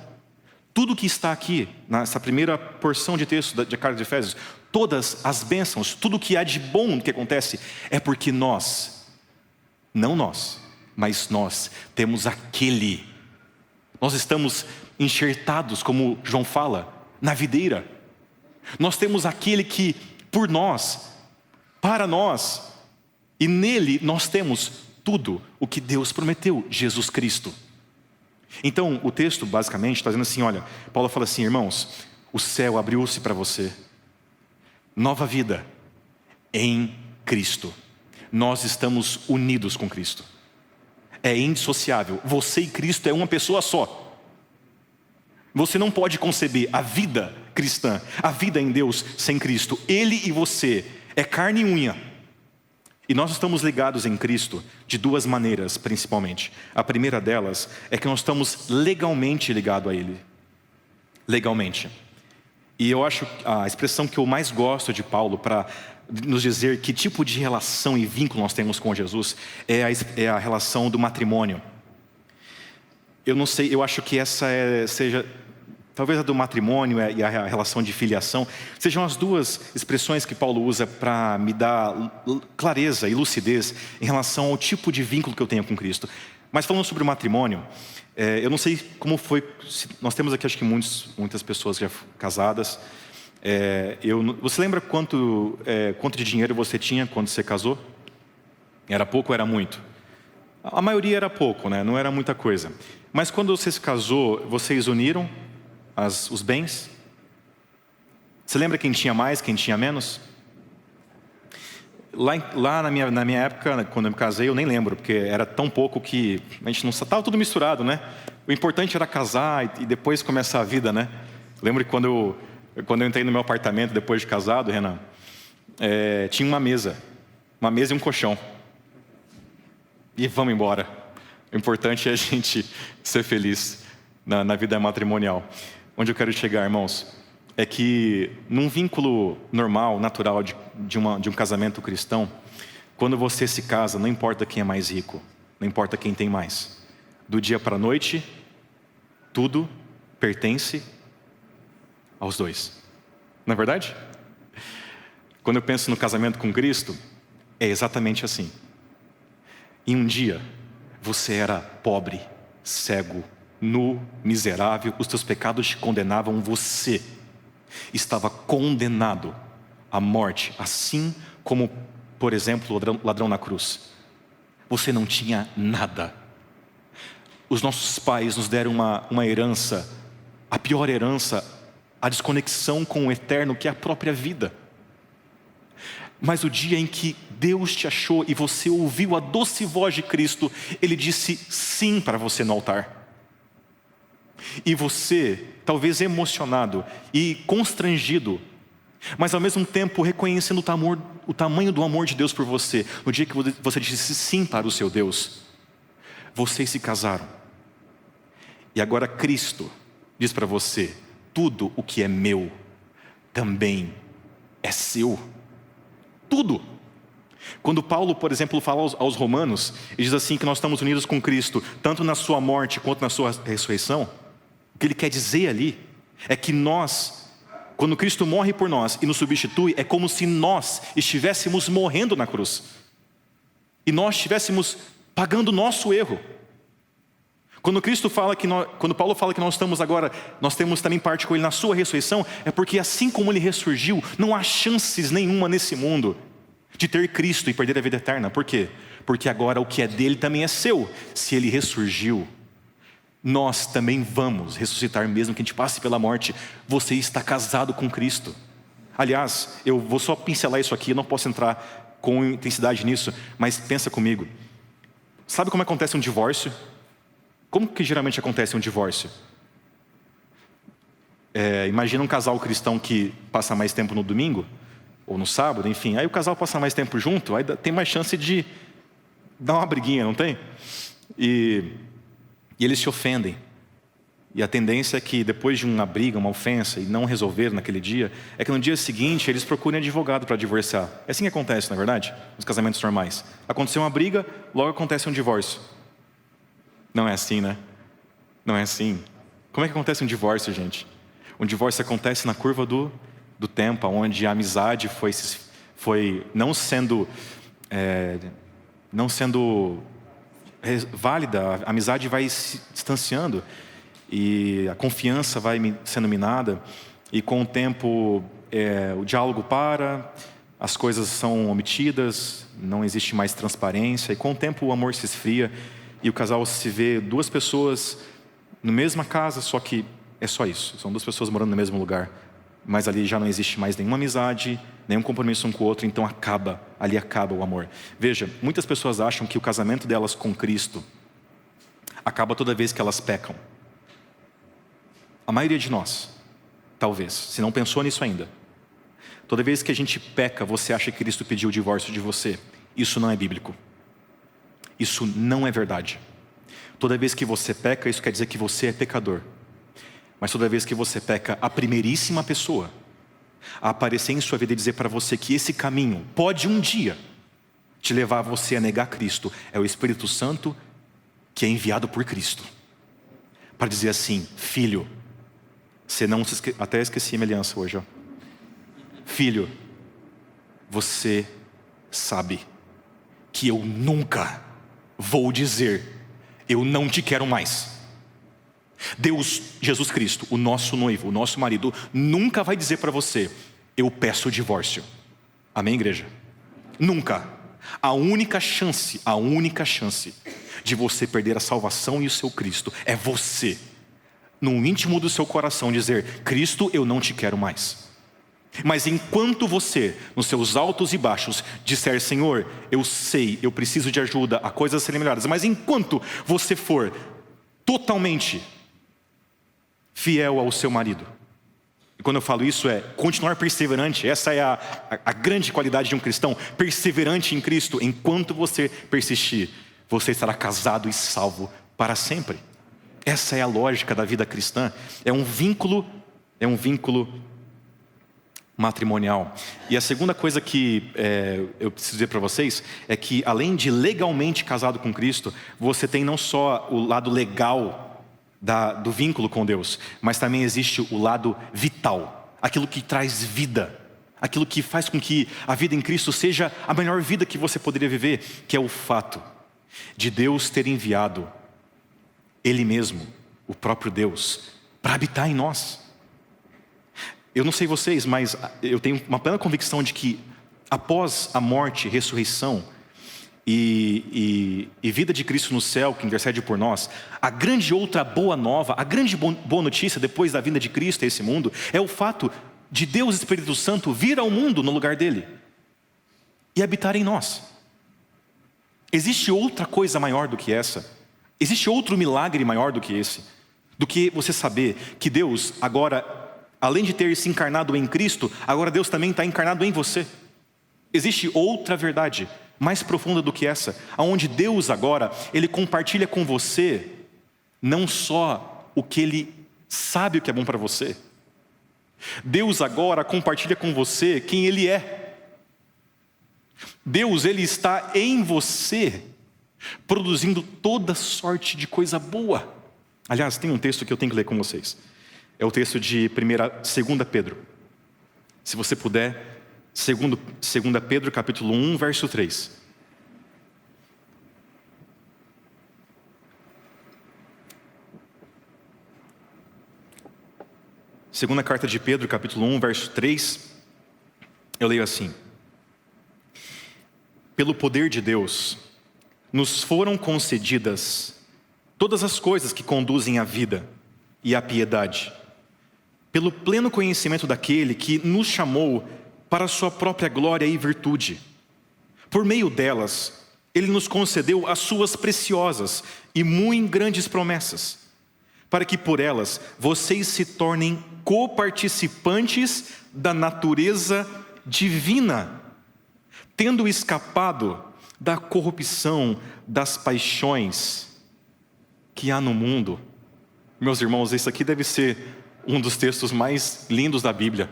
[SPEAKER 7] Tudo que está aqui, nessa primeira porção de texto da carta de Efésios, todas as bênçãos, tudo que há de bom que acontece, é porque nós, não nós, mas nós temos aquele. Nós estamos enxertados, como João fala, na videira. Nós temos aquele que, por nós, para nós, e nele nós temos tudo o que Deus prometeu, Jesus Cristo. Então, o texto basicamente está dizendo assim, olha, Paulo fala assim, irmãos, o céu abriu-se para você. Nova vida em Cristo. Nós estamos unidos com Cristo. É indissociável. Você e Cristo é uma pessoa só. Você não pode conceber a vida cristã, a vida em Deus sem Cristo. Ele e você é carne e unha. E nós estamos ligados em Cristo de duas maneiras, principalmente. A primeira delas é que nós estamos legalmente ligados a Ele. Legalmente. E eu acho a expressão que eu mais gosto de Paulo para nos dizer que tipo de relação e vínculo nós temos com Jesus é a relação do matrimônio. Eu não sei, eu acho que essa seja... Talvez a do matrimônio e a relação de filiação sejam as duas expressões que Paulo usa para me dar clareza e lucidez em relação ao tipo de vínculo que eu tenho com Cristo. Mas falando sobre o matrimônio, eu não sei como foi. Nós temos aqui acho que muitas pessoas já casadas. Você lembra quanto de dinheiro você tinha quando você casou? Era pouco ou era muito? A maioria era pouco, né? Não era muita coisa. Mas quando você se casou, vocês uniram os bens? Você lembra quem tinha mais, quem tinha menos? Lá na minha época, quando eu me casei, eu nem lembro, porque era tão pouco que a gente não estava tudo misturado, né? O importante era casar e depois começar a vida, né? Lembro que quando eu entrei no meu apartamento depois de casado, Renan, tinha uma mesa e um colchão. E vamos embora. O importante é a gente ser feliz na vida matrimonial. Onde eu quero chegar, irmãos, é que num vínculo normal, natural de um casamento cristão, quando você se casa, não importa quem é mais rico, não importa quem tem mais. Do dia para a noite, tudo pertence aos dois. Não é verdade? Quando eu penso no casamento com Cristo, é exatamente assim. Em um dia, você era pobre, cego, nu, miserável, os teus pecados te condenavam, você estava condenado à morte, assim como, por exemplo, o ladrão na cruz. Você não tinha nada. Os nossos pais nos deram uma herança, a pior herança, a desconexão com o eterno, que é a própria vida. Mas o dia em que Deus te achou e você ouviu a doce voz de Cristo, Ele disse sim para você no altar. E você, talvez emocionado e constrangido, mas ao mesmo tempo reconhecendo o tamanho do amor de Deus por você, no dia que você disse sim para o seu Deus, vocês se casaram. E agora Cristo diz para você, tudo o que é meu também é seu. Tudo. Quando Paulo, por exemplo, fala aos romanos, ele diz assim que nós estamos unidos com Cristo, tanto na sua morte quanto na sua ressurreição. O que ele quer dizer ali é que nós, quando Cristo morre por nós e nos substitui, é como se nós estivéssemos morrendo na cruz. E nós estivéssemos pagando o nosso erro. Quando Paulo fala que nós estamos agora, nós temos também parte com Ele na sua ressurreição, é porque assim como Ele ressurgiu, não há chances nenhuma nesse mundo de ter Cristo e perder a vida eterna. Por quê? Porque agora o que é dele também é seu. Se Ele ressurgiu, nós também vamos ressuscitar mesmo que a gente passe pela morte. Você está casado com Cristo. Aliás, eu vou só pincelar isso aqui, eu não posso entrar com intensidade nisso, mas pensa comigo. Sabe como acontece um divórcio? Como que geralmente acontece um divórcio? Imagina um casal cristão que passa mais tempo no domingo, ou no sábado, enfim. Aí o casal passa mais tempo junto, aí tem mais chance de dar uma briguinha, não tem? E eles se ofendem. E a tendência é que depois de uma briga, uma ofensa, e não resolver naquele dia, é que no dia seguinte eles procurem advogado para divorciar. É assim que acontece, na verdade, nos casamentos normais. Aconteceu uma briga, logo acontece um divórcio. Não é assim, né? Não é assim. Como é que acontece um divórcio, gente? Um divórcio acontece na curva do tempo, onde a amizade foi não sendo válida, a amizade vai se distanciando. E a confiança vai sendo minada, e com o tempo o diálogo para, as coisas são omitidas, não existe mais transparência, e com o tempo o amor se esfria, e o casal se vê duas pessoas na mesma casa, só que é só isso, são duas pessoas morando no mesmo lugar, mas ali já não existe mais nenhuma amizade, nenhum compromisso um com o outro, então ali acaba o amor. Veja, muitas pessoas acham que o casamento delas com Cristo acaba toda vez que elas pecam. A maioria de nós, talvez, se não pensou nisso ainda. Toda vez que a gente peca, você acha que Cristo pediu o divórcio de você. Isso não é bíblico. Isso não é verdade. Toda vez que você peca, isso quer dizer que você é pecador. Mas toda vez que você peca, a primeiríssima pessoa a aparecer em sua vida e dizer para você que esse caminho pode um dia te levar a você a negar Cristo, é o Espírito Santo que é enviado por Cristo. Para dizer assim: filho, você não se até esqueci a minha aliança hoje, ó. Filho, você sabe que eu nunca vou dizer eu não te quero mais. Deus, Jesus Cristo, o nosso noivo, o nosso marido, nunca vai dizer para você: eu peço o divórcio. Amém, igreja? Nunca. A única chance de você perder a salvação e o seu Cristo é você, no íntimo do seu coração, dizer: Cristo, eu não te quero mais. Mas enquanto você, nos seus altos e baixos, disser: Senhor, eu sei, eu preciso de ajuda, há coisas a serem melhoradas, mas enquanto você for totalmente fiel ao seu marido, e quando eu falo isso é continuar perseverante, essa é a grande qualidade de um cristão, perseverante em Cristo. Enquanto você persistir, você estará casado e salvo para sempre. Essa é a lógica da vida cristã. É um vínculo matrimonial. E a segunda coisa que eu preciso dizer para vocês é que, além de legalmente casado com Cristo, você tem não só o lado legal do vínculo com Deus, mas também existe o lado vital, aquilo que traz vida, aquilo que faz com que a vida em Cristo seja a melhor vida que você poderia viver, que é o fato de Deus ter enviado Ele mesmo, o próprio Deus, para habitar em nós. Eu não sei vocês, mas eu tenho uma plena convicção de que após a morte, ressurreição e vida de Cristo no céu, que intercede por nós, a grande outra boa nova, a grande boa notícia depois da vinda de Cristo a esse mundo, é o fato de Deus Espírito Santo vir ao mundo no lugar dele e habitar em nós. Existe outra coisa maior do que essa? Existe outro milagre maior do que esse? Do que você saber que Deus agora, além de ter se encarnado em Cristo, agora Deus também está encarnado em você. Existe outra verdade mais profunda do que essa, aonde Deus agora, Ele compartilha com você não só o que Ele sabe o que é bom para você. Deus agora compartilha com você quem Ele é. Deus, Ele está em você, produzindo toda sorte de coisa boa. Aliás, tem um texto que eu tenho que ler com vocês. É o texto de 2 Pedro. Se você puder, 2 Pedro capítulo 1, verso 3. Segunda carta de Pedro, capítulo 1, verso 3. Eu leio assim: pelo poder de Deus, nos foram concedidas todas as coisas que conduzem à vida e à piedade, pelo pleno conhecimento daquele que nos chamou para a sua própria glória e virtude. Por meio delas, Ele nos concedeu as suas preciosas e muito grandes promessas, para que por elas vocês se tornem coparticipantes da natureza divina, tendo escapado da corrupção das paixões que há no mundo. Meus irmãos, esse aqui deve ser um dos textos mais lindos da Bíblia.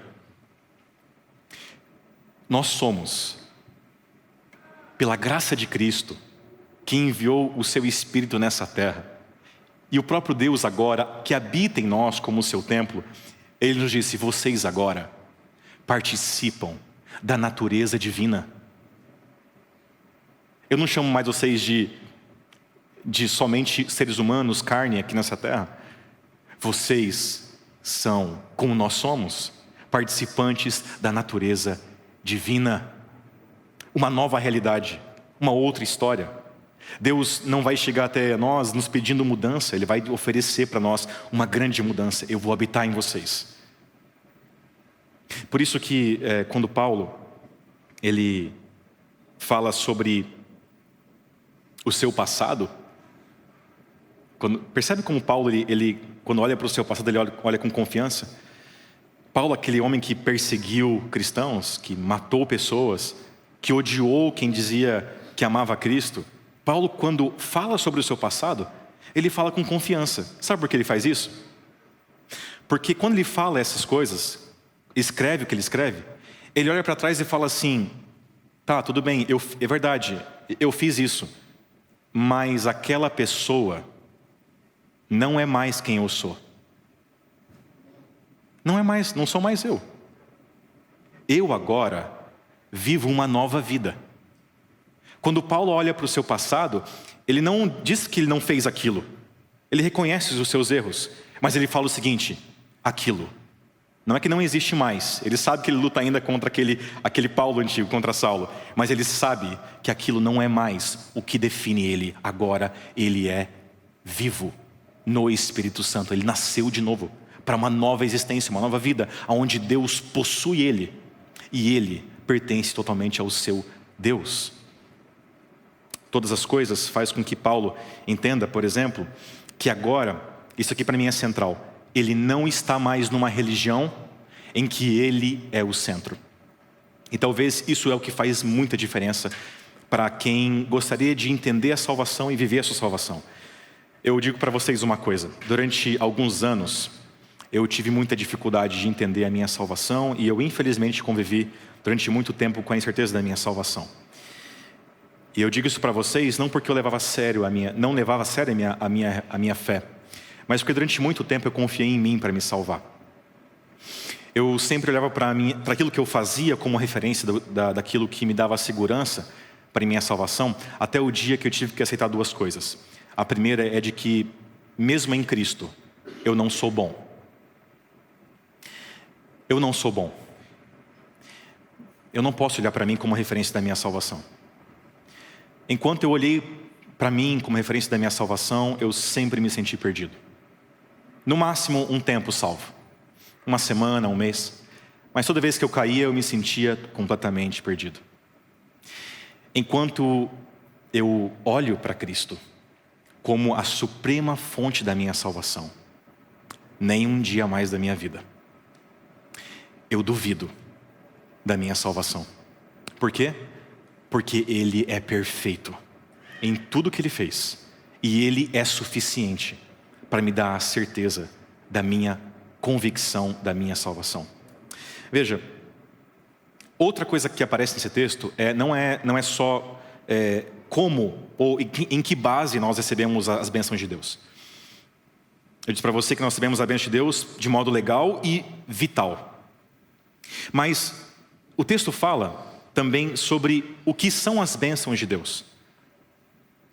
[SPEAKER 7] Nós somos, pela graça de Cristo, que enviou o seu Espírito nessa terra, e o próprio Deus agora, que habita em nós como o seu templo, Ele nos disse: vocês agora participam da natureza divina. Eu não chamo mais vocês de somente seres humanos, carne aqui nessa terra. Vocês são, como nós somos, participantes da natureza divina. Uma nova realidade, uma outra história. Deus não vai chegar até nós nos pedindo mudança, Ele vai oferecer para nós uma grande mudança. Eu vou habitar em vocês. Por isso que quando Paulo, ele fala sobre o seu passado, percebe como Paulo, ele quando olha para o seu passado, ele olha com confiança. Paulo, aquele homem que perseguiu cristãos, que matou pessoas, que odiou quem dizia que amava a Cristo. Paulo, quando fala sobre o seu passado, ele fala com confiança. Sabe por que ele faz isso? Porque quando ele fala essas coisas, escreve o que ele escreve, ele olha para trás e fala assim: tá, tudo bem, é verdade, eu fiz isso, mas aquela pessoa não é mais quem eu sou. Não sou mais eu. Eu agora vivo uma nova vida. Quando Paulo olha para o seu passado, ele não diz que ele não fez aquilo. Ele reconhece os seus erros, mas ele fala o seguinte: aquilo não é que não existe mais. Ele sabe que ele luta ainda contra aquele Paulo antigo, contra Saulo, mas ele sabe que aquilo não é mais o que define ele. Agora ele é vivo no Espírito Santo. Ele nasceu de novo para uma nova existência, uma nova vida, onde Deus possui ele e ele pertence totalmente ao seu Deus. Todas as coisas faz com que Paulo entenda, por exemplo, que agora, isso aqui para mim é central, ele não está mais numa religião em que ele é o centro. E talvez isso é o que faz muita diferença para quem gostaria de entender a salvação e viver a sua salvação. Eu digo para vocês uma coisa: durante alguns anos eu tive muita dificuldade de entender a minha salvação, e eu infelizmente convivi durante muito tempo com a incerteza da minha salvação. E eu digo isso para vocês não porque eu não levava a sério a minha fé, mas porque durante muito tempo eu confiei em mim para me salvar. Eu sempre olhava para aquilo que eu fazia como referência daquilo que me dava segurança para minha salvação, até o dia que eu tive que aceitar duas coisas. A primeira é de que, mesmo em Cristo, eu não sou bom. Eu não sou bom. Eu não posso olhar para mim como referência da minha salvação. Enquanto eu olhei para mim como referência da minha salvação, eu sempre me senti perdido. No máximo um tempo salvo, uma semana, um mês, mas toda vez que eu caía eu me sentia completamente perdido. Enquanto eu olho para Cristo como a suprema fonte da minha salvação, nem um dia mais da minha vida eu duvido da minha salvação. Por quê? Porque Ele é perfeito em tudo que Ele fez, e Ele é suficiente para me dar a certeza da minha convicção, da minha salvação. Veja, outra coisa que aparece nesse texto não é só como ou em que base nós recebemos as bênçãos de Deus. Eu disse para você que nós recebemos a bênção de Deus de modo legal e vital. Mas o texto fala também sobre o que são as bênçãos de Deus.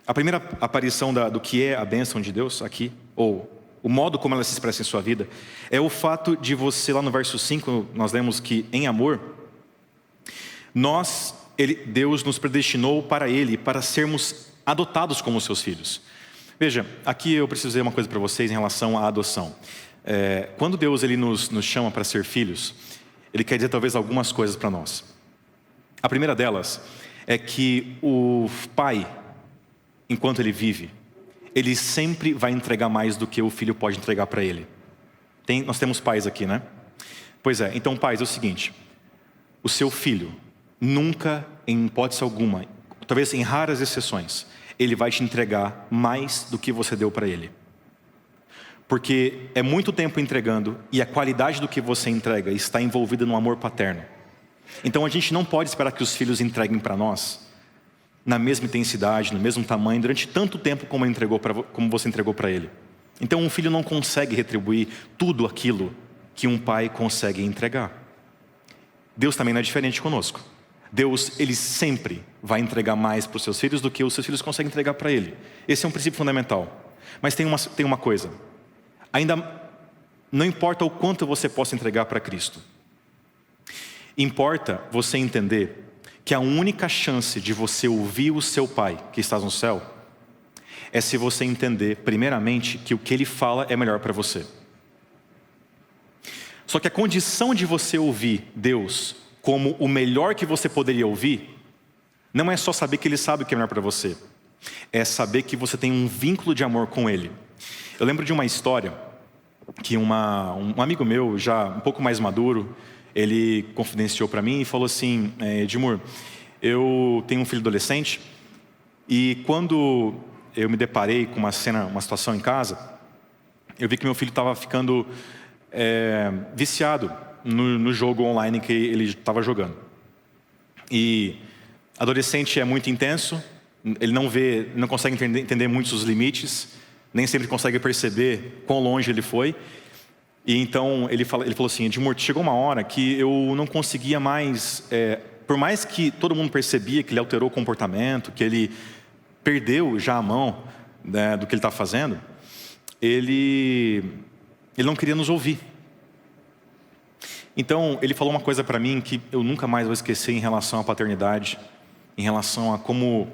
[SPEAKER 7] A primeira aparição do que é a bênção de Deus aqui, ou o modo como ela se expressa em sua vida, é o fato de você, lá no verso 5, nós lemos que em amor, Deus nos predestinou para Ele, para sermos adotados como seus filhos. Veja, aqui eu preciso dizer uma coisa para vocês em relação à adoção. Quando Deus ele nos chama para ser filhos, Ele quer dizer talvez algumas coisas para nós. A primeira delas é que o pai, enquanto ele vive, ele sempre vai entregar mais do que o filho pode entregar para ele. Nós temos pais aqui, né? Pois é, então pais, é o seguinte: o seu filho nunca, em hipótese alguma, talvez em raras exceções, ele vai te entregar mais do que você deu para ele. Porque é muito tempo entregando e a qualidade do que você entrega está envolvida no amor paterno. Então a gente não pode esperar que os filhos entreguem para nós na mesma intensidade, no mesmo tamanho, durante tanto tempo como você entregou para ele. Então um filho não consegue retribuir tudo aquilo que um pai consegue entregar. Deus também não é diferente conosco. Deus, ele sempre vai entregar mais para os seus filhos do que os seus filhos conseguem entregar para ele. Esse é um princípio fundamental. Mas tem uma coisa: ainda não importa o quanto você possa entregar para Cristo, importa você entender que a única chance de você ouvir o seu Pai que está no céu é se você entender primeiramente que o que Ele fala é melhor para você. Só que a condição de você ouvir Deus como o melhor que você poderia ouvir não é só saber que Ele sabe o que é melhor para você, é saber que você tem um vínculo de amor com Ele. Eu lembro de uma história que um amigo meu, já um pouco mais maduro, ele confidenciou para mim e falou assim: Edmur, eu tenho um filho adolescente, e quando eu me deparei com uma situação em casa, eu vi que meu filho estava ficando viciado no jogo online que ele estava jogando. E adolescente é muito intenso, ele não consegue entender muitos os limites, nem sempre consegue perceber quão longe ele foi. E então ele falou assim: Edmur, chegou uma hora que eu não conseguia mais, por mais que todo mundo percebia que ele alterou o comportamento, que ele perdeu já a mão, né, do que ele está fazendo, ele não queria nos ouvir. Então ele falou uma coisa para mim que eu nunca mais vou esquecer em relação à paternidade, em relação a como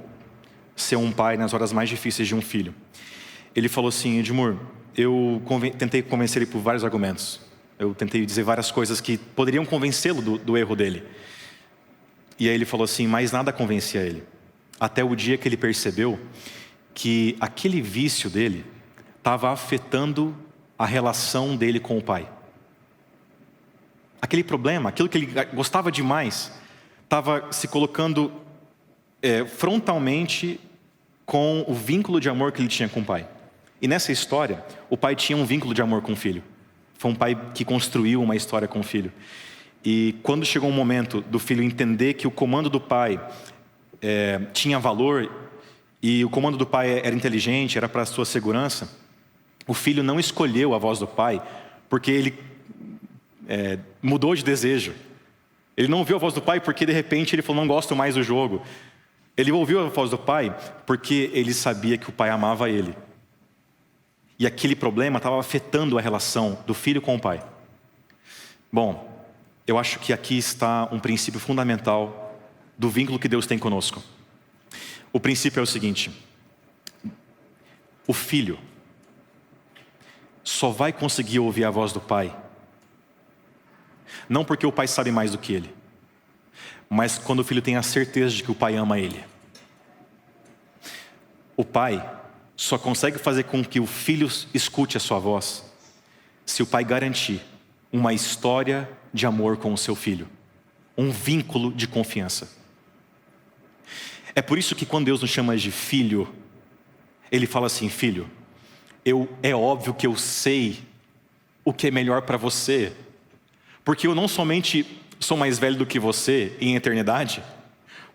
[SPEAKER 7] ser um pai nas horas mais difíceis de um filho. Ele falou assim: Edmur, eu tentei convencer ele por vários argumentos. Eu tentei dizer várias coisas que poderiam convencê-lo do erro dele. E aí ele falou assim, mas nada convencia ele. Até o dia que ele percebeu que aquele vício dele estava afetando a relação dele com o pai. Aquele problema, aquilo que ele gostava demais, estava se colocando frontalmente com o vínculo de amor que ele tinha com o pai. E nessa história, o pai tinha um vínculo de amor com o filho. Foi um pai que construiu uma história com o filho. E quando chegou um momento do filho entender que o comando do pai tinha valor, e o comando do pai era inteligente, era para a sua segurança, o filho não escolheu a voz do pai, porque ele mudou de desejo. Ele não ouviu a voz do pai porque de repente ele falou, não gosto mais do jogo. Ele ouviu a voz do pai porque ele sabia que o pai amava ele. E aquele problema estava afetando a relação do filho com o pai. Bom, eu acho que aqui está um princípio fundamental do vínculo que Deus tem conosco. O princípio é o seguinte: o filho só vai conseguir ouvir a voz do pai, não porque o pai sabe mais do que ele, mas quando o filho tem a certeza de que o pai ama ele. O pai só consegue fazer com que o filho escute a sua voz se o pai garantir uma história de amor com o seu filho, um vínculo de confiança. É por isso que quando Deus nos chama de filho, Ele fala assim: filho, é óbvio que eu sei o que é melhor para você, porque eu não somente sou mais velho do que você em eternidade,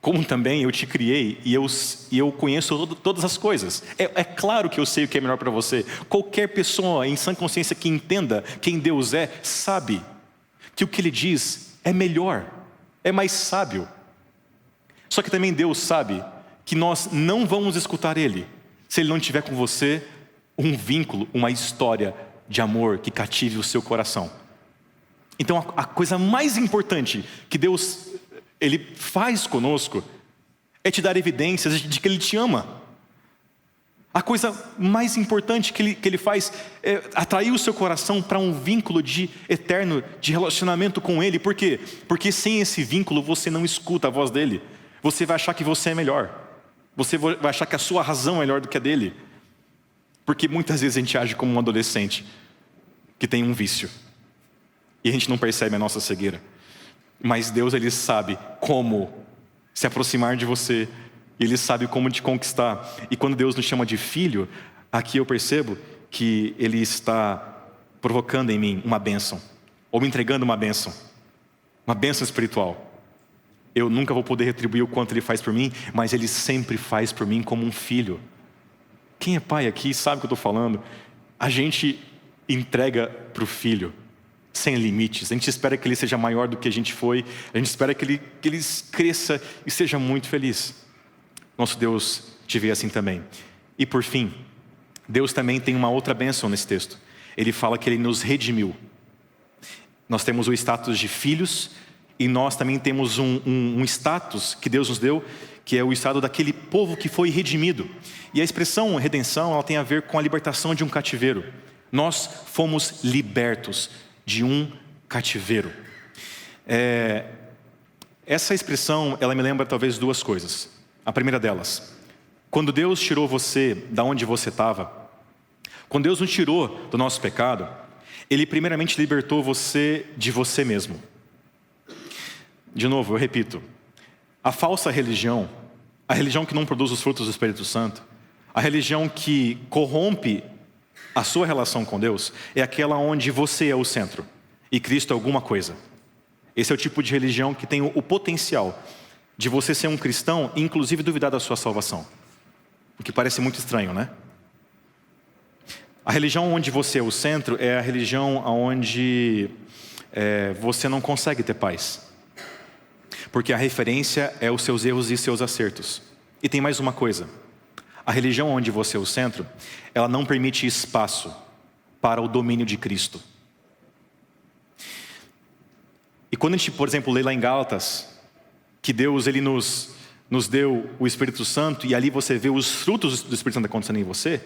[SPEAKER 7] como também eu te criei e eu conheço todas as coisas. É claro que eu sei o que é melhor para você. Qualquer pessoa em sã consciência que entenda quem Deus é, sabe que o que Ele diz é melhor, é mais sábio. Só que também Deus sabe que nós não vamos escutar Ele se Ele não tiver com você um vínculo, uma história de amor que cative o seu coração. Então a coisa mais importante que Deus Ele faz conosco é te dar evidências de que Ele te ama. A coisa mais importante que Ele faz é atrair o seu coração para um vínculo eterno de relacionamento com Ele. Por quê? Porque sem esse vínculo você não escuta a voz dEle. Você vai achar que você é melhor. Você vai achar que a sua razão é melhor do que a dEle. Porque muitas vezes a gente age como um adolescente que tem um vício. E a gente não percebe a nossa cegueira. Mas Deus, Ele sabe como se aproximar de você. Ele sabe como te conquistar. E quando Deus nos chama de filho, aqui eu percebo que Ele está provocando em mim uma bênção. Ou me entregando uma bênção. Uma bênção espiritual. Eu nunca vou poder retribuir o quanto Ele faz por mim, mas Ele sempre faz por mim como um filho. Quem é pai aqui sabe o que eu estou falando. A gente entrega para o filho, sem limites. A gente espera que ele seja maior do que a gente foi. A gente espera que ele cresça e seja muito feliz. Nosso Deus te vê assim também. E por fim, Deus também tem uma outra bênção nesse texto. Ele fala que Ele nos redimiu. Nós temos o status de filhos e nós também temos um status que Deus nos deu, que é o estado daquele povo que foi redimido. E a expressão redenção, ela tem a ver com a libertação de um cativeiro. Nós fomos libertos de um cativeiro. Essa expressão, ela me lembra talvez duas coisas. A primeira delas, quando Deus tirou você da onde você estava, quando Deus nos tirou do nosso pecado, Ele primeiramente libertou você de você mesmo. De novo, eu repito, a falsa religião, a religião que não produz os frutos do Espírito Santo, a religião que corrompe a sua relação com Deus, é aquela onde você é o centro e Cristo é alguma coisa. Esse é o tipo de religião que tem o potencial de você ser um cristão e inclusive duvidar da sua salvação. O que parece muito estranho, né? A religião onde você é o centro é a religião onde você não consegue ter paz. Porque a referência é os seus erros e seus acertos. E tem mais uma coisa. A religião onde você é o centro, ela não permite espaço para o domínio de Cristo. E quando a gente, por exemplo, lê lá em Gálatas, que Deus Ele nos deu o Espírito Santo, e ali você vê os frutos do Espírito Santo acontecendo em você,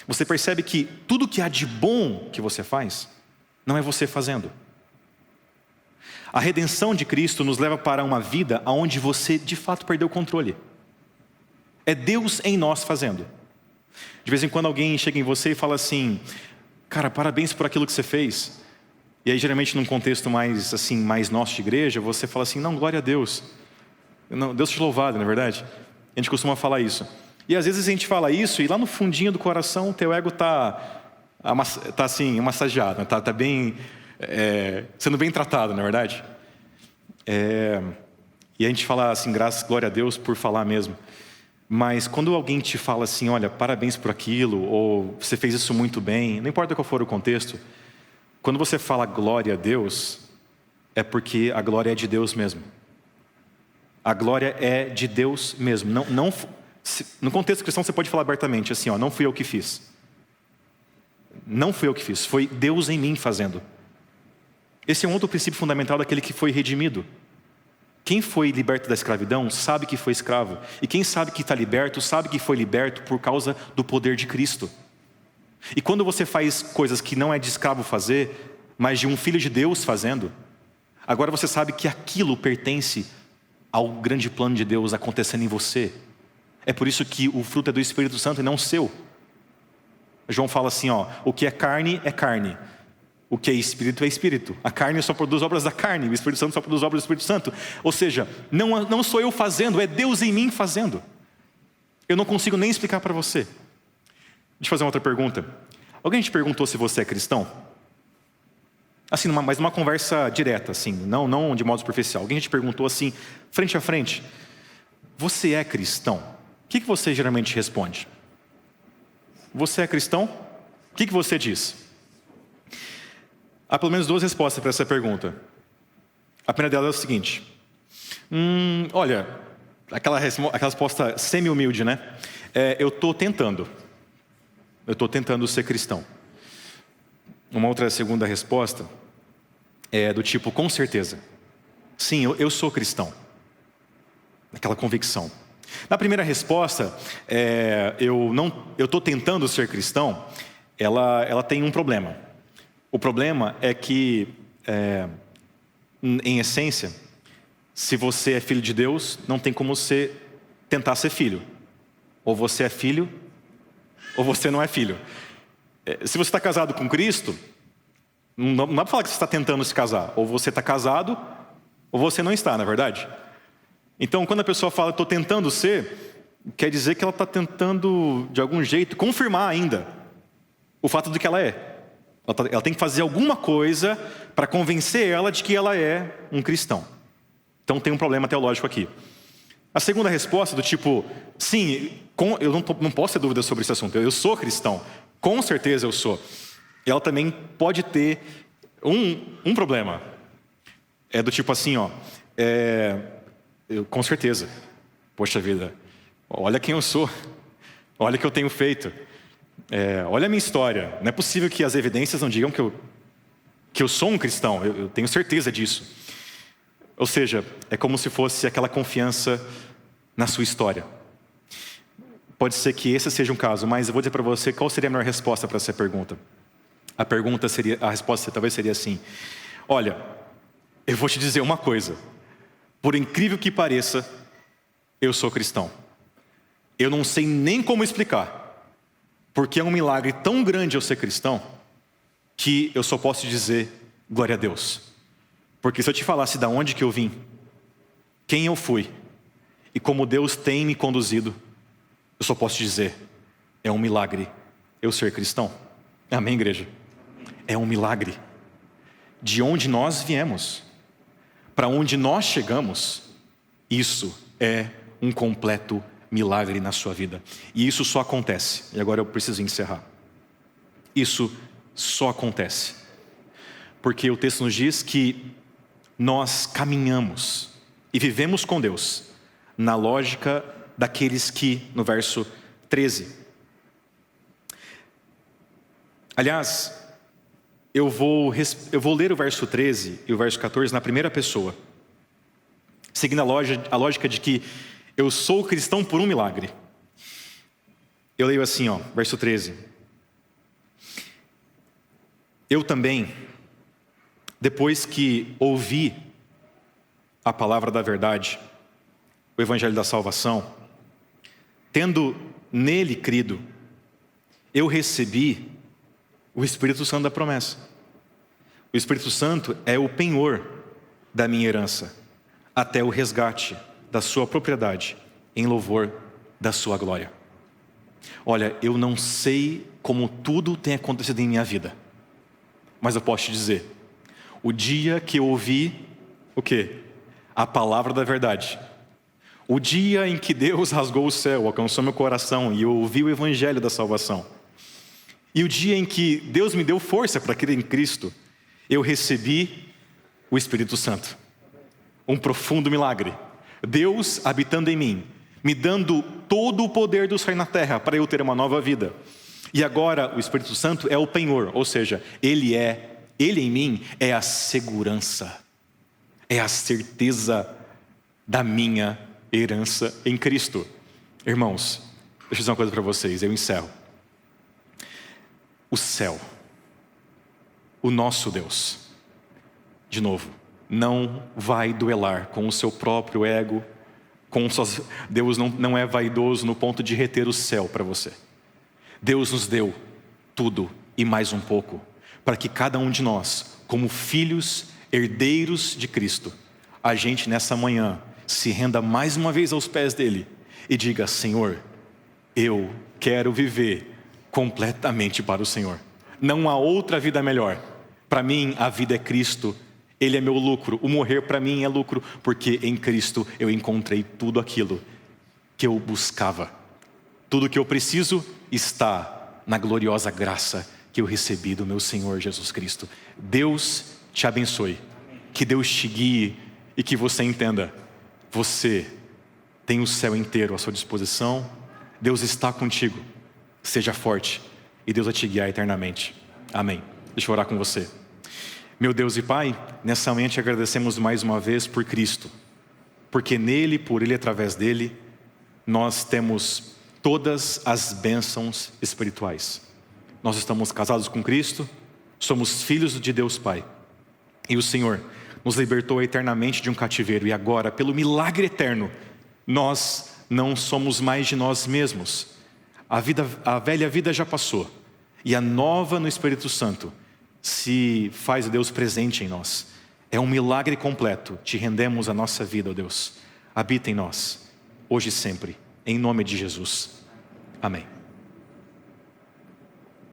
[SPEAKER 7] você percebe que tudo que há de bom que você faz, não é você fazendo. A redenção de Cristo nos leva para uma vida onde você de fato perdeu o controle. É Deus em nós fazendo. De vez em quando alguém chega em você e fala assim, cara, parabéns por aquilo que você fez. E aí geralmente num contexto mais assim, mais nosso de igreja, você fala assim, não, glória a Deus. Não, Deus te louvado, não é verdade? A gente costuma falar isso. E às vezes a gente fala isso e lá no fundinho do coração o teu ego tá assim, massageado, tá bem, sendo bem tratado, não é verdade? E a gente fala assim, graças, glória a Deus por falar mesmo. Mas quando alguém te fala assim, olha, parabéns por aquilo, ou você fez isso muito bem, não importa qual for o contexto, quando você fala glória a Deus, é porque a glória é de Deus mesmo. A glória é de Deus mesmo. No contexto cristão você pode falar abertamente assim, não fui eu que fiz. Não fui eu que fiz, foi Deus em mim fazendo. Esse é um outro princípio fundamental daquele que foi redimido. Quem foi liberto da escravidão sabe que foi escravo. E quem sabe que está liberto, sabe que foi liberto por causa do poder de Cristo. E quando você faz coisas que não é de escravo fazer, mas de um filho de Deus fazendo, agora você sabe que aquilo pertence ao grande plano de Deus acontecendo em você. É por isso que o fruto é do Espírito Santo e não seu. João fala assim, o que é carne é carne. O que é espírito é espírito. A carne só produz obras da carne, o Espírito Santo só produz obras do Espírito Santo. Ou seja, não sou eu fazendo, é Deus em mim fazendo. Eu não consigo nem explicar para você. Deixa eu fazer uma outra pergunta. Alguém te perguntou se você é cristão? Assim, mas numa conversa direta, assim, não de modo superficial. Alguém te perguntou assim, frente a frente, você é cristão? O que você geralmente responde? Você é cristão? O que você diz? Há pelo menos duas respostas para essa pergunta. A primeira delas é o seguinte. Olha, aquela resposta semi-humilde, né? Eu estou tentando. Eu estou tentando ser cristão. Uma outra segunda resposta é do tipo, com certeza. Sim, eu sou cristão. Aquela convicção. Na primeira resposta, eu estou tentando ser cristão, ela tem um problema. O problema é que, em essência, se você é filho de Deus, não tem como você tentar ser filho. Ou você é filho, ou você não é filho. Se você está casado com Cristo, não dá para falar que você está tentando se casar. Ou você está casado, ou você não está, não é verdade? Então, quando a pessoa fala, estou tentando ser, quer dizer que ela está tentando, de algum jeito, confirmar ainda o fato de que ela é. Ela tem que fazer alguma coisa para convencer ela de que ela é um cristão. Então tem um problema teológico aqui. A segunda resposta do tipo, sim, eu não posso ter dúvida sobre esse assunto, eu sou cristão, com certeza eu sou. Ela também pode ter um problema. É do tipo assim, com certeza, poxa vida, olha quem eu sou, olha o que eu tenho feito. Olha a minha história. Não é possível que as evidências não digam que eu sou um cristão. Eu tenho certeza disso. Ou seja, é como se fosse aquela confiança na sua história. Pode ser que esse seja um caso, mas eu vou dizer para você qual seria a melhor resposta para essa pergunta. A resposta talvez seria assim: olha, eu vou te dizer uma coisa. Por incrível que pareça, eu sou cristão. Eu não sei nem como explicar. Porque é um milagre tão grande eu ser cristão, que eu só posso dizer, glória a Deus. Porque se eu te falasse de onde que eu vim, quem eu fui, e como Deus tem me conduzido, eu só posso dizer, é um milagre eu ser cristão. Amém, igreja? É um milagre. De onde nós viemos, para onde nós chegamos, isso é um completo milagre na sua vida. E isso só acontece. E agora eu preciso encerrar. Isso só acontece porque o texto nos diz que nós caminhamos e vivemos com Deus na lógica daqueles que, no verso 13. Aliás, eu vou ler o verso 13 e o verso 14 na primeira pessoa, seguindo a lógica de que eu sou cristão por um milagre. Eu leio assim, verso 13. Eu também, depois que ouvi a palavra da verdade, o evangelho da salvação, tendo nele crido, eu recebi o Espírito Santo da promessa. O Espírito Santo é o penhor da minha herança, até o resgate da sua propriedade, em louvor da sua glória. Olha, eu não sei como tudo tem acontecido em minha vida, mas eu posso te dizer, o dia que eu ouvi, o quê? A palavra da verdade, o dia em que Deus rasgou o céu, alcançou meu coração e eu ouvi o evangelho da salvação, e o dia em que Deus me deu força para crer em Cristo, eu recebi o Espírito Santo. Um profundo milagre. Deus habitando em mim, me dando todo o poder do céu na terra para eu ter uma nova vida. E agora o Espírito Santo é o penhor, ou seja, Ele em mim é a segurança, é a certeza da minha herança em Cristo. Irmãos, deixa eu dizer uma coisa para vocês, eu encerro. O céu, o nosso Deus, de novo, não vai duelar com o seu próprio ego, Deus não é vaidoso no ponto de reter o céu para você. Deus nos deu tudo e mais um pouco, para que cada um de nós, como filhos, herdeiros de Cristo, a gente nessa manhã se renda mais uma vez aos pés dele e diga: Senhor, eu quero viver completamente para o Senhor. Não há outra vida melhor. Para mim a vida é Cristo. Ele é meu lucro, o morrer para mim é lucro, porque em Cristo eu encontrei tudo aquilo que eu buscava. Tudo que eu preciso está na gloriosa graça que eu recebi do meu Senhor Jesus Cristo. Deus te abençoe, que Deus te guie e que você entenda, você tem o céu inteiro à sua disposição, Deus está contigo, seja forte e Deus vai te guiar eternamente. Amém. Deixa eu orar com você. Meu Deus e Pai, nessa manhã te agradecemos mais uma vez por Cristo, porque nele, por ele, através dele, nós temos todas as bênçãos espirituais. Nós estamos casados com Cristo, somos filhos de Deus Pai, e o Senhor nos libertou eternamente de um cativeiro, e agora, pelo milagre eterno, nós não somos mais de nós mesmos. A velha vida já passou, E a nova no Espírito Santo se faz o Deus presente em nós. É um milagre completo. Te rendemos a nossa vida, ó Deus. Habita em nós, hoje e sempre. Em nome de Jesus. Amém.